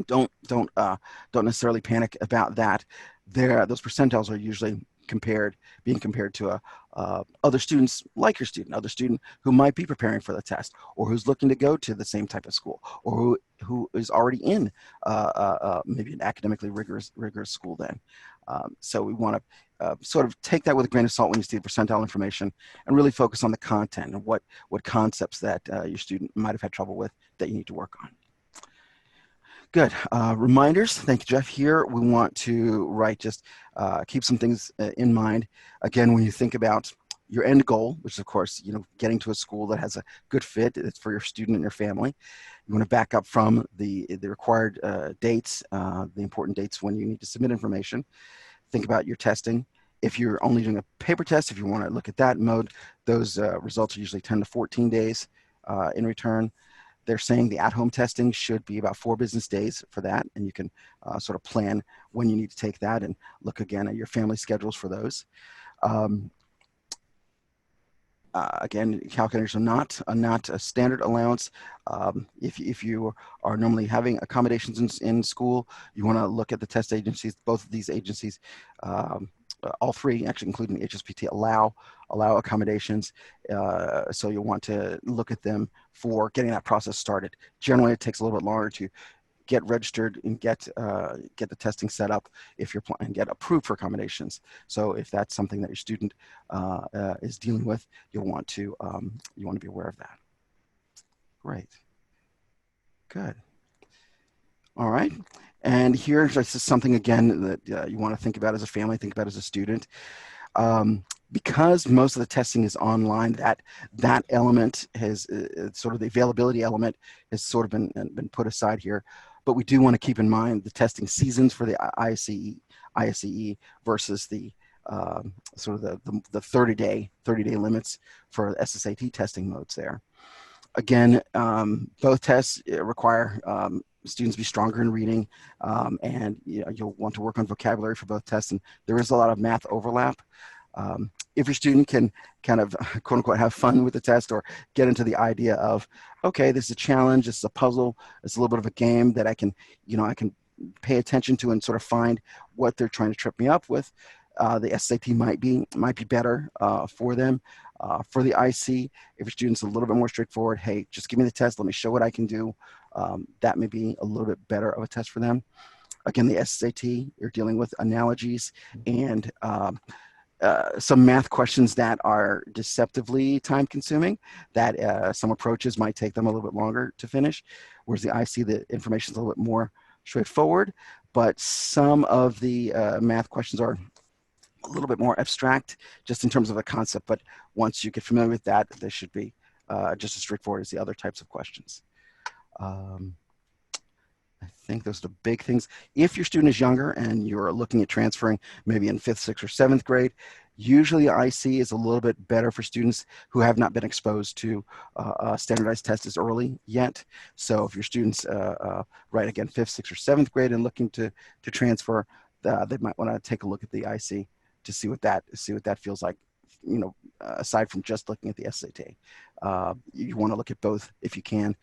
Don't necessarily panic about that. Those percentiles are usually being compared to other students like your student, other student who might be preparing for the test, or who's looking to go to the same type of school, or who is already in maybe an academically rigorous school then. So we want to sort of take that with a grain of salt when you see the percentile information, and really focus on the content and what concepts that your student might have had trouble with that you need to work on. Good. Reminders. Thank you, Jeff. Here we want to keep some things in mind. Again, when you think about your end goal, which is of course, getting to a school that has a good fit, it's for your student and your family. You want to back up from the required dates, the important dates when you need to submit information. Think about your testing. If you're only doing a paper test, if you want to look at that mode, those results are usually 10 to 14 days in return. They're saying the at-home testing should be about 4 business days for that, and you can sort of plan when you need to take that and look again at your family schedules for those. Again, calculators are not a standard allowance. If you are normally having accommodations in school, you want to look at the test agencies. Both of these agencies, all three, actually including the HSPT, allow accommodations. So you'll want to look at them for getting that process started. Generally, it takes a little bit longer to get registered and get the testing set up if you're and get approved for accommodations. So if that's something that your student is dealing with, you'll want to be aware of that. Great. Good. All right. And here's just something again that you want to think about as a family, think about as a student. Because most of the testing is online, that element has sort of the availability element has sort of been put aside here. but we do want to keep in mind the testing seasons for the ISEE versus the sort of the 30-day limits for SSAT testing modes there. Again, both tests require students be stronger in reading, and you'll want to work on vocabulary for both tests, and there is a lot of math overlap. If your student can kind of quote unquote have fun with the test or get into the idea of, okay, this is a challenge, this is a puzzle, it's a little bit of a game that I can pay attention to and sort of find what they're trying to trip me up with, the SAT might be better for them. For the IC, if your student's a little bit more straightforward, hey, just give me the test, let me show what I can do, that may be a little bit better of a test for them. Again, the SSAT, you're dealing with analogies and some math questions that are deceptively time consuming, that some approaches might take them a little bit longer to finish, whereas the IC, the information is a little bit more straightforward, but some of the math questions are a little bit more abstract just in terms of the concept, but once you get familiar with that, they should be just as straightforward as the other types of questions. I think those are the big things. If your student is younger and you're looking at transferring maybe in 5th, 6th, or 7th grade, usually IC is a little bit better for students who have not been exposed to standardized tests as early yet. So if your students right again 5th, 6th, or 7th grade and looking to transfer, they might want to take a look at the IC to see what that feels like. Aside from just looking at the SAT, you want to look at both if you can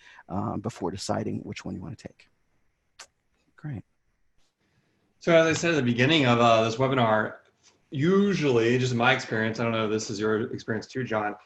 before deciding which one you want to take. Great. So as I said at the beginning of this webinar, usually, just in my experience, I don't know if this is your experience too, John,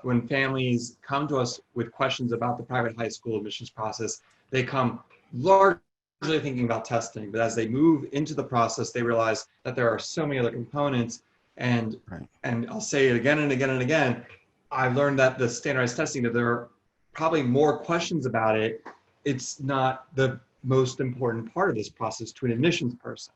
when families come to us with questions about the private high school admissions process, they come largely thinking about testing, but as they move into the process, they realize that there are so many other components, and I'll say it again and again and again, I've learned that the standardized testing, that there are probably more questions about it. It's not the most important part of this process to an admissions person.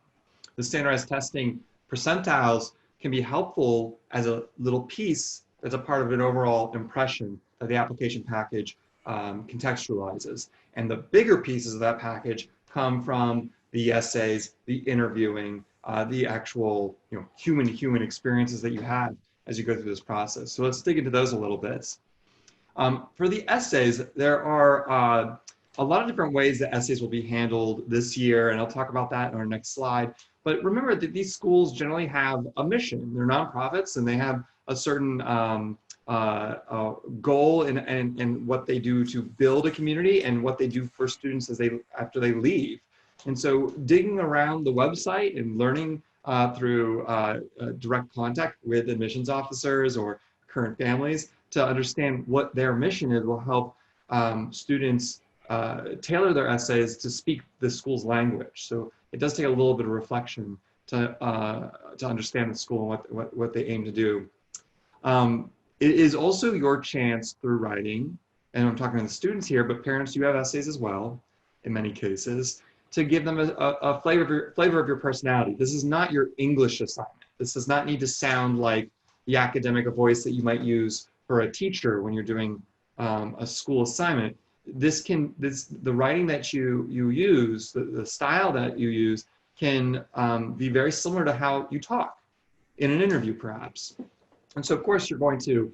The standardized testing percentiles can be helpful as a little piece that's a part of an overall impression that the application package contextualizes. And the bigger pieces of that package come from the essays, the interviewing, the actual human-to-human experiences that you have as you go through this process. So let's dig into those a little bit. For the essays, there are a lot of different ways that essays will be handled this year, and I'll talk about that in our next slide. But remember that these schools generally have a mission. They're nonprofits, and they have a certain goal in what they do to build a community and what they do for students after they leave. And so digging around the website and learning through direct contact with admissions officers or current families to understand what their mission is will help students tailor their essays to speak the school's language. So it does take a little bit of reflection to understand the school and what they aim to do. It is also your chance through writing, and I'm talking to the students here, but parents do have essays as well, in many cases, to give them a flavor of your personality. This is not your English assignment. This does not need to sound like the academic voice that you might use for a teacher when you're doing a school assignment. The writing that you use, the style that you use, can be very similar to how you talk in an interview, perhaps. And so, of course, you're going to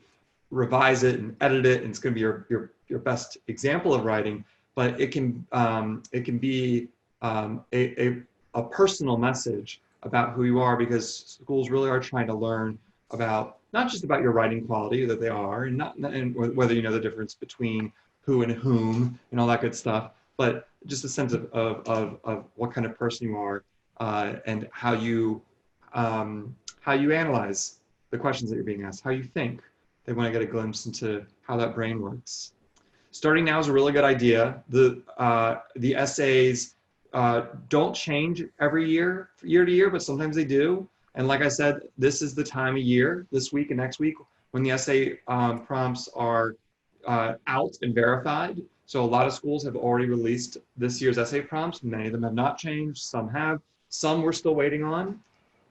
revise it and edit it, and it's going to be your best example of writing. But it can be a personal message about who you are, because schools really are trying to learn about not just about your writing quality, that they are, and whether you know the difference between who and whom and all that good stuff, but just a sense of what kind of person you are and how you analyze the questions that you're being asked, how you think. They want to get a glimpse into how that brain works. Starting now is a really good idea. The essays don't change every year to year, but sometimes they do. And like I said, this is the time of year, this week and next week, when the essay prompts are out and verified. So a lot of schools have already released this year's essay prompts. Many of them have not changed. Some have. Some we're still waiting on.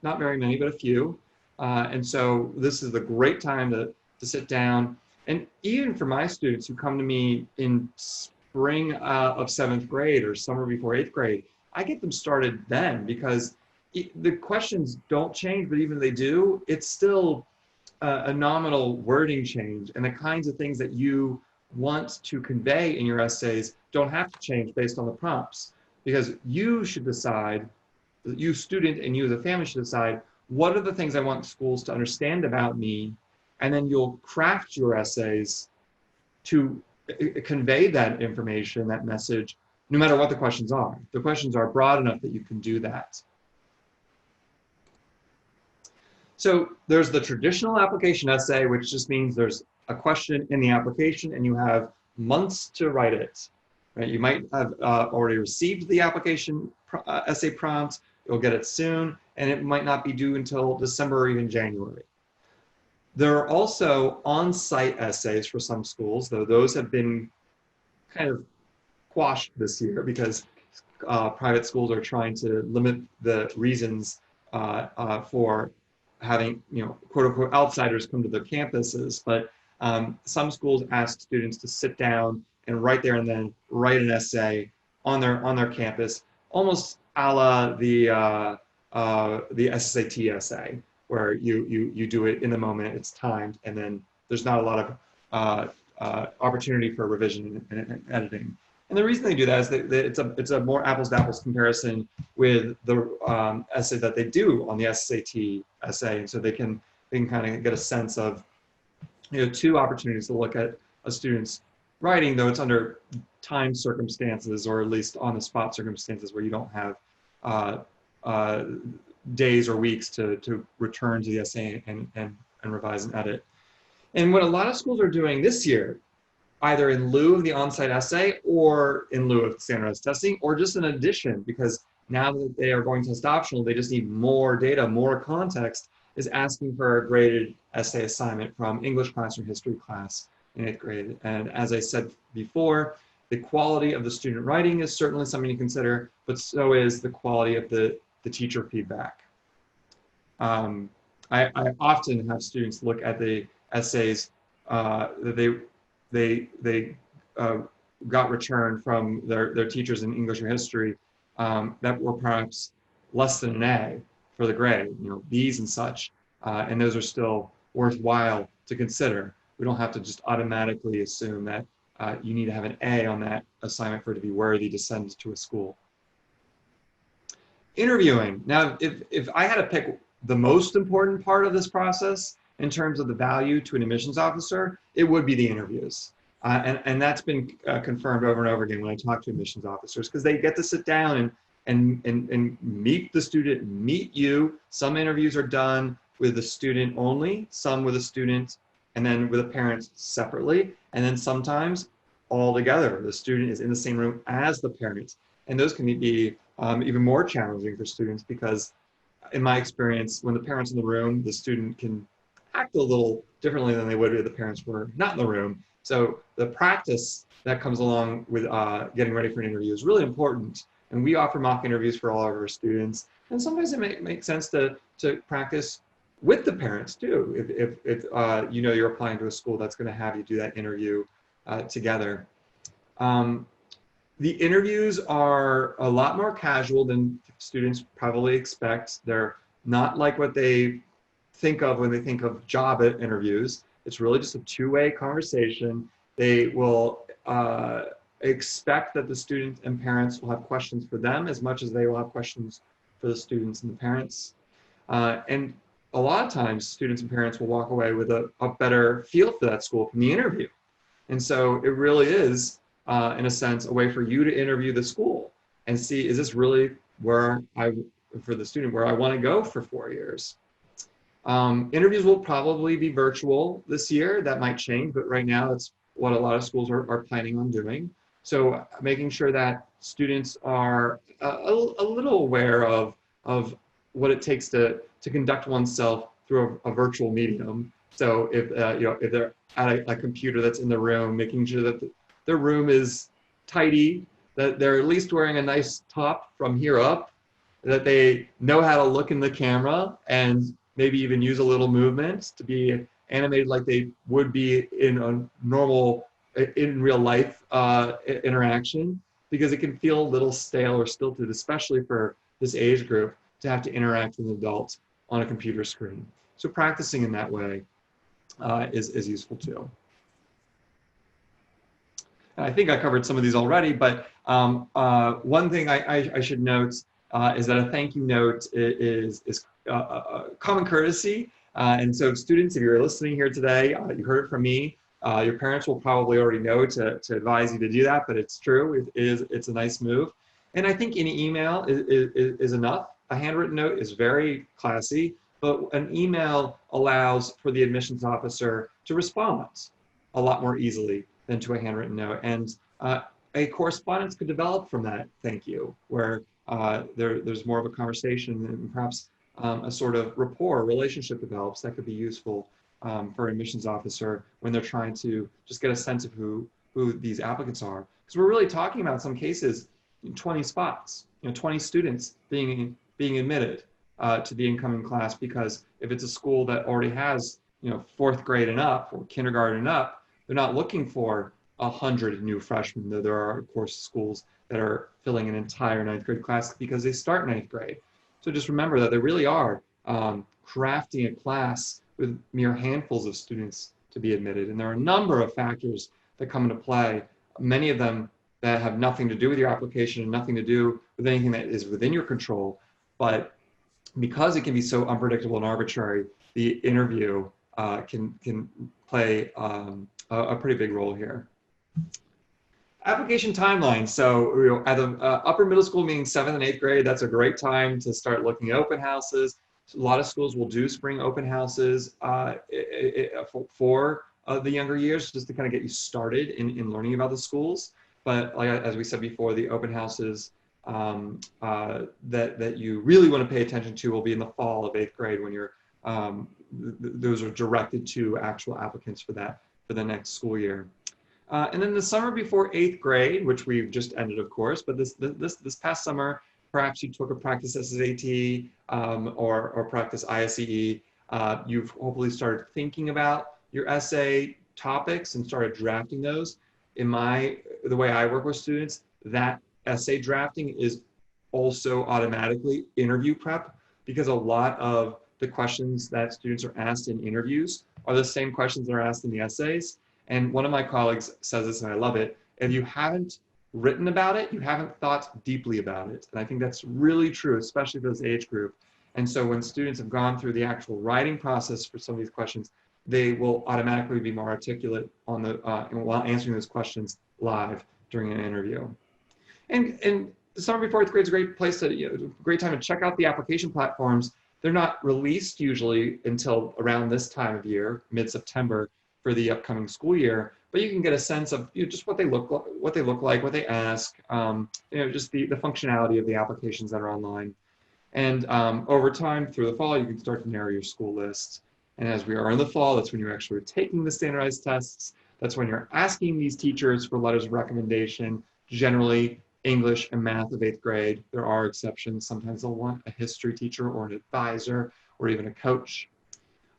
Not very many, but a few. And so this is the great time to sit down. And even for my students who come to me in spring of 7th grade or summer before 8th grade, I get them started then, because the questions don't change, but even if they do, it's still a nominal wording change, and the kinds of things that you want to convey in your essays don't have to change based on the prompts, because you should decide, you student and you the family should decide, what are the things I want schools to understand about me, and then you'll craft your essays to convey that information, that message, no matter what the questions are. The questions are broad enough that you can do that. So there's the traditional application essay, which just means there's a question in the application and you have months to write it. Right? You might have already received the application essay prompt, you'll get it soon, and it might not be due until December or even January. There are also on-site essays for some schools, though those have been kind of quashed this year because private schools are trying to limit the reasons for having, quote unquote, outsiders come to their campuses. But some schools ask students to sit down and right there and then write an essay on their campus, almost a la the SSAT essay, where you do it in the moment, it's timed, and then there's not a lot of opportunity for revision and editing. And the reason they do that is that it's a more apples to apples comparison with the essay that they do on the SSAT essay, and so they can kind of get a sense of, two opportunities to look at a student's writing, though it's under time circumstances, or at least on the spot circumstances where you don't have days or weeks to return to the essay and revise and edit. And what a lot of schools are doing this year, either in lieu of the on-site essay or in lieu of standardized testing, or just in addition, because now that they are going test optional, they just need more data, more context, is asking for a graded essay assignment from English class or history class in 8th grade. And as I said before, the quality of the student writing is certainly something to consider, but so is the quality of the teacher feedback. I often have students look at the essays that they got returned from their teachers in English or history that were perhaps less than an A for the grade, B's and such, and those are still worthwhile to consider. We don't have to just automatically assume that you need to have an A on that assignment for it to be worthy to send to a school. Interviewing. Now, if I had to pick the most important part of this process in terms of the value to an admissions officer, it would be the interviews. And that's been confirmed over and over again when I talk to admissions officers, because they get to sit down and meet the student, meet you. Some interviews are done with the student only, some with a student and then with the parents separately. And then sometimes all together, the student is in the same room as the parents. And those can be even more challenging for students, because in my experience, when the parents in the room, the student can act a little differently than they would if the parents were not in the room. So the practice that comes along with getting ready for an interview is really important. And we offer mock interviews for all of our students. And sometimes it makes sense to practice with the parents too, if you're applying to a school that's going to have you do that interview together. The interviews are a lot more casual than students probably expect. They're not like what they think of when they think of job interviews. It's really just a two-way conversation. They will expect that the student and parents will have questions for them as much as they will have questions for the students and the parents. And a lot of times, students and parents will walk away with a better feel for that school from the interview. And so it really is, in a sense, a way for you to interview the school and see, is this really where for the student, where I want to go for 4 years? Interviews will probably be virtual this year. That might change, but right now that's what a lot of schools are planning on doing. So making sure that students are a little aware of what it takes to conduct oneself through a virtual medium. So if they're at a computer that's in the room, making sure that their room is tidy, that they're at least wearing a nice top from here up, that they know how to look in the camera and maybe even use a little movement to be animated like they would be in a normal in real life interaction, because it can feel a little stale or stilted, especially for this age group, to have to interact with adults on a computer screen. So practicing in that way is useful too. And I think I covered some of these already, but one thing I should note is that a thank you note is common courtesy. And so students, if you're listening here today, you heard it from me. Your parents will probably already know to advise you to do that, but it's true. It's a nice move. And I think an email is enough. A handwritten note is very classy, but an email allows for the admissions officer to respond a lot more easily than to a handwritten note. And a correspondence could develop from that thank you, where there's more of a conversation and perhaps a sort of rapport, relationship develops that could be useful for an admissions officer when they're trying to just get a sense of who these applicants are. Because we're really talking about, in some cases, 20 spots, 20 students being admitted to the incoming class, because if it's a school that already has 4th grade and up or kindergarten and up, they're not looking for 100 new freshmen, though there are, of course, schools that are filling an entire 9th grade class because they start 9th grade. So just remember that they really are crafting a class with mere handfuls of students to be admitted. And there are a number of factors that come into play, many of them that have nothing to do with your application and nothing to do with anything that is within your control. But because it can be so unpredictable and arbitrary, the interview can play a pretty big role here. Application timeline. So at the upper middle school, meaning 7th and 8th grade, that's a great time to start looking at open houses. So a lot of schools will do spring open houses for the younger years, just to kind of get you started in learning about the schools. But like, as we said before, the open houses that you really want to pay attention to will be in the fall of 8th grade, when you're those are directed to actual applicants for the next school year. And then the summer before 8th grade, which we've just ended, of course, but this past summer, perhaps you took a practice SSAT or practice ISEE. You've hopefully started thinking about your essay topics and started drafting those. The way I work with students, that essay drafting is also automatically interview prep, because a lot of the questions that students are asked in interviews are the same questions that are asked in the essays. And one of my colleagues says this, and I love it: if you haven't written about it, you haven't thought deeply about it. And I think that's really true, especially for this age group. And so when students have gone through the actual writing process for some of these questions, they will automatically be more articulate on while answering those questions live during an interview. And the summer before 8th grade is a great place great time to check out the application platforms. They're not released usually until around this time of year, mid-September, for the upcoming school year, but you can get a sense of just what they look like, what they ask, just the functionality of the applications that are online. And over time, through the fall, you can start to narrow your school list. And as we are in the fall, that's when you're actually taking the standardized tests. That's when you're asking these teachers for letters of recommendation, generally English and math of 8th grade. There are exceptions. Sometimes they'll want a history teacher or an advisor or even a coach.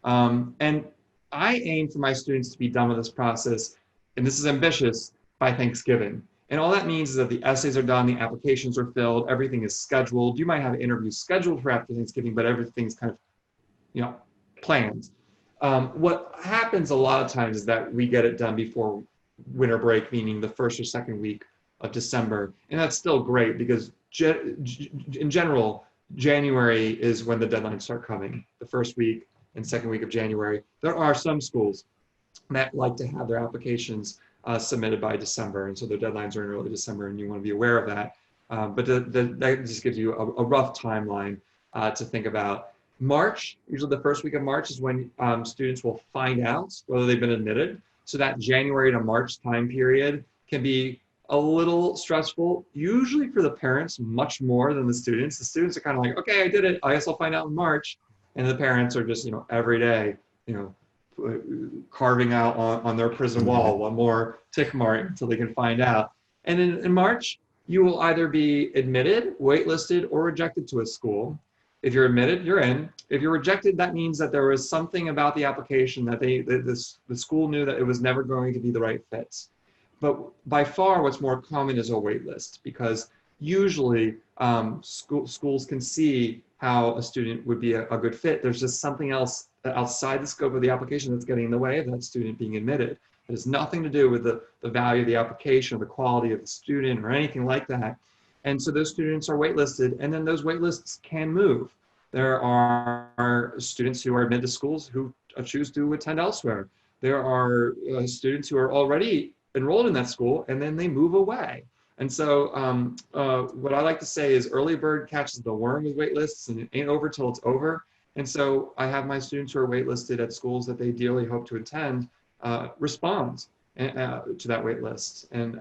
And I aim for my students to be done with this process, and this is ambitious, by Thanksgiving. And all that means is that the essays are done, the applications are filled, everything is scheduled. You might have interviews scheduled for after Thanksgiving, but everything's kind of, planned. What happens a lot of times is that we get it done before winter break, meaning the 1st or 2nd week of December. And that's still great, because in general, January is when the deadlines start coming, the 1st week and 2nd week of January. There are some schools that like to have their applications submitted by December, and so their deadlines are in early December, and you want to be aware of that. But that just gives you a rough timeline to think about. March, usually the 1st week of March, is when students will find out whether they've been admitted. So that January to March time period can be a little stressful, usually for the parents, much more than the students. The students are kind of like, okay, I did it, I guess I'll find out in March. And the parents are just, every day, carving out on their prison wall one more tick mark until they can find out. And in March, you will either be admitted, waitlisted, or rejected to a school. If you're admitted, you're in. If you're rejected, that means that there was something about the application that the school knew that it was never going to be the right fit. but by far what's more common is a wait list, because usually schools can see how a student would be a good fit. There's just something else outside the scope of the application that's getting in the way of that student being admitted. It has nothing to do with the value of the application or the quality of the student or anything like that. And so those students are waitlisted, and then those waitlists can move. There are students who are admitted to schools who choose to attend elsewhere. There are students who are already enrolled in that school and then they move away. And so what I like to say is early bird catches the worm with waitlists, and it ain't over till it's over. And so I have my students who are waitlisted at schools that they dearly hope to attend respond to that wait list. And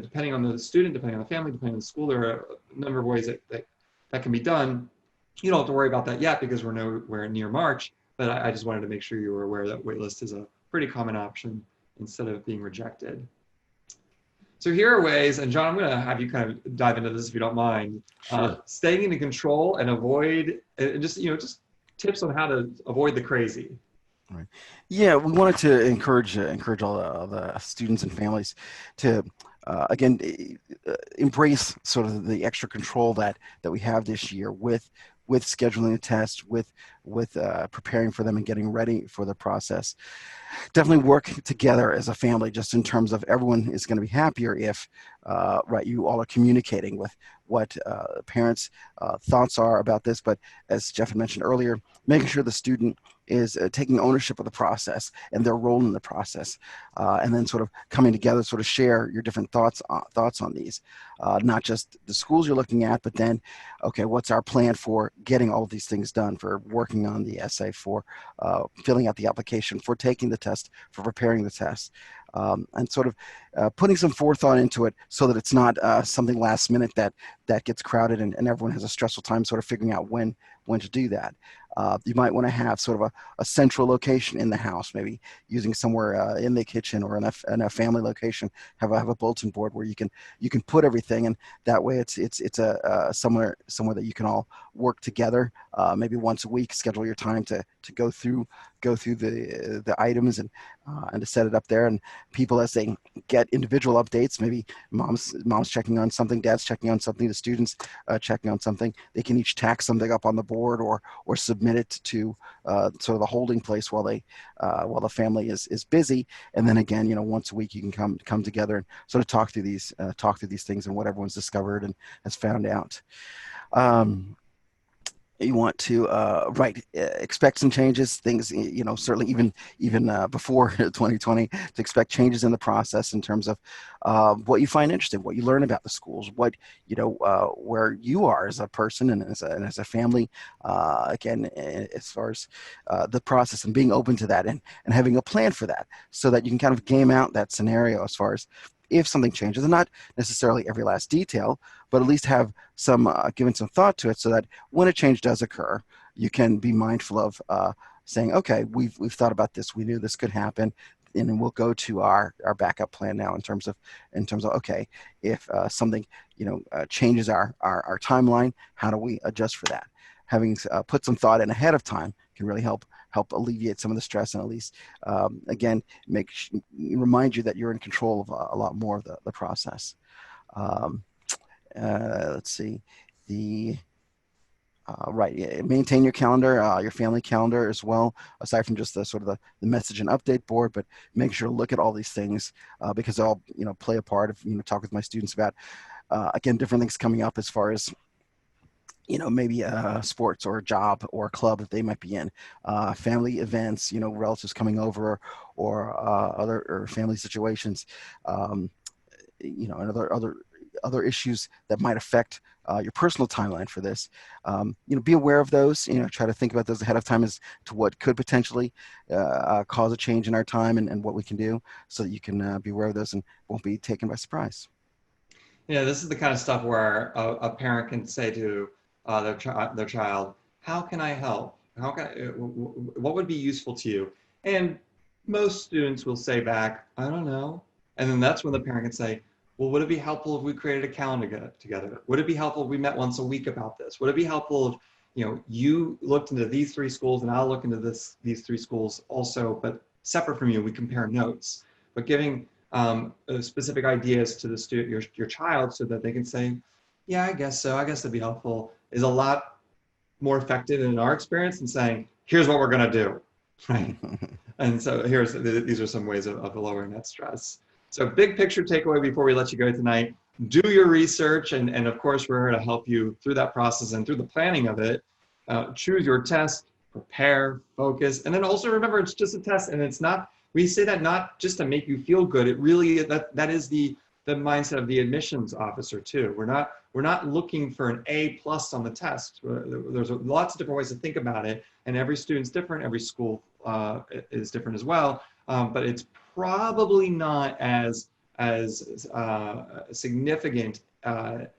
depending on the student, depending on the family, depending on the school, there are a number of ways that can be done. You don't have to worry about that yet because we're nowhere near March, but I just wanted to make sure you were aware that wait list is a pretty common option instead of being rejected. So here are ways, and John, I'm going to have you kind of dive into this if you don't mind. Sure. Staying in control and avoid, and just tips on how to avoid the crazy. Right. Yeah, we wanted to encourage all the students and families to again embrace sort of the extra control that we have this year with scheduling a test, with preparing for them and getting ready for the process. Definitely work together as a family, just in terms of everyone is going to be happier if you all are communicating with what parents' thoughts are about this. But as Jeff had mentioned earlier, making sure the student is taking ownership of the process and their role in the process, and then sort of coming together, sort of share your different thoughts on these, not just the schools you're looking at, but then, okay, what's our plan for getting all of these things done, for working on the essay, for filling out the application, for taking the test, for preparing the test, and sort of putting some forethought into it so that it's not something last minute that gets crowded and everyone has a stressful time sort of figuring out when to do that. You might want to have sort of a central location in the house, maybe using somewhere in the kitchen or in a family location. Have a bulletin board where you can put everything, and that way it's a somewhere that you can all work together. Maybe once a week, schedule your time to go through the items and to set it up there. And people, as they get individual updates, maybe mom's checking on something, dad's checking on something, the students checking on something, they can each tack something up on the board or submit it to sort of the holding place while the family is busy. And then again, once a week you can come together and sort of talk through these things and what everyone's discovered and has found out. You want to expect some changes, things, certainly even before 2020, to expect changes in the process in terms of what you find interesting, what you learn about the schools, what where you are as a person and as a family, again, as far as the process, and being open to that and having a plan for that, so that you can kind of game out that scenario as far as if something changes, and not necessarily every last detail, but at least have some given some thought to it, so that when a change does occur, you can be mindful of saying, okay, we've thought about this, we knew this could happen, and then we'll go to our backup plan now in terms of okay, if something changes our timeline, how do we adjust for that? Having put some thought in ahead of time can really help alleviate some of the stress, and at least again remind you that you're in control of a lot more of the process. Let's see, maintain your calendar, your family calendar as well, aside from just the sort of the message and update board, but make sure to look at all these things because they all play a part of talk with my students about again different things coming up as far as maybe sports or a job or a club that they might be in, family events, relatives coming over, or other family situations, and other issues that might affect your personal timeline for this. Be aware of those. Try to think about those ahead of time as to what could potentially cause a change in our time and what we can do, so that you can be aware of those and won't be taken by surprise. Yeah, this is the kind of stuff where a parent can say to their child, how can I help? What would be useful to you? And most students will say back, I don't know. And then that's when the parent can say, well, would it be helpful if we created a calendar together? Would it be helpful if we met once a week about this? Would it be helpful if you looked into these 3 schools and I'll look into these 3 schools also, but separate from you, we compare notes. But giving specific ideas to the student, your child, so that they can say, yeah, I guess so. I guess that'd be helpful, is a lot more effective in our experience than saying, here's what we're going to do. Right. And so these are some ways of lowering that stress. So big picture takeaway before we let you go tonight: do your research, and of course we're here to help you through that process and through the planning of it. Choose your test, prepare, focus, and then also remember it's just a test, and it's not. We say that not just to make you feel good. It really that is the mindset of the admissions officer too. We're not looking for an A+ on the test. There's lots of different ways to think about it, and every student's different. Every school is different as well. But it's probably not as significant to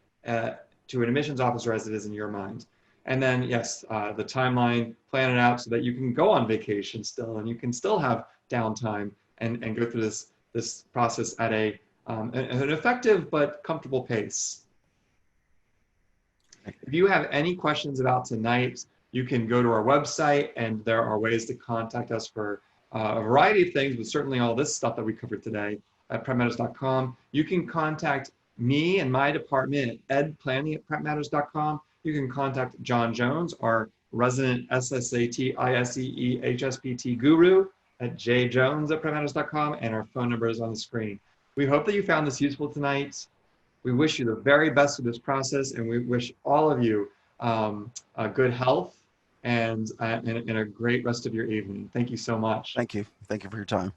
an admissions officer as it is in your mind. And then yes, the timeline, plan it out so that you can go on vacation still, and you can still have downtime and go through this process at an effective but comfortable pace. If you have any questions about tonight, you can go to our website, and there are ways to contact us for a variety of things, but certainly all this stuff that we covered today at prepmatters.com. You can contact me and my department at edplanning@prepmatters.com. You can contact John Jones, our resident SSAT, ISEE, HSPT guru, at jjones@prepmatters.com, and our phone number is on the screen. We hope that you found this useful tonight. We wish you the very best with this process, and we wish all of you good health and a great rest of your evening. Thank you so much. Thank you. Thank you for your time.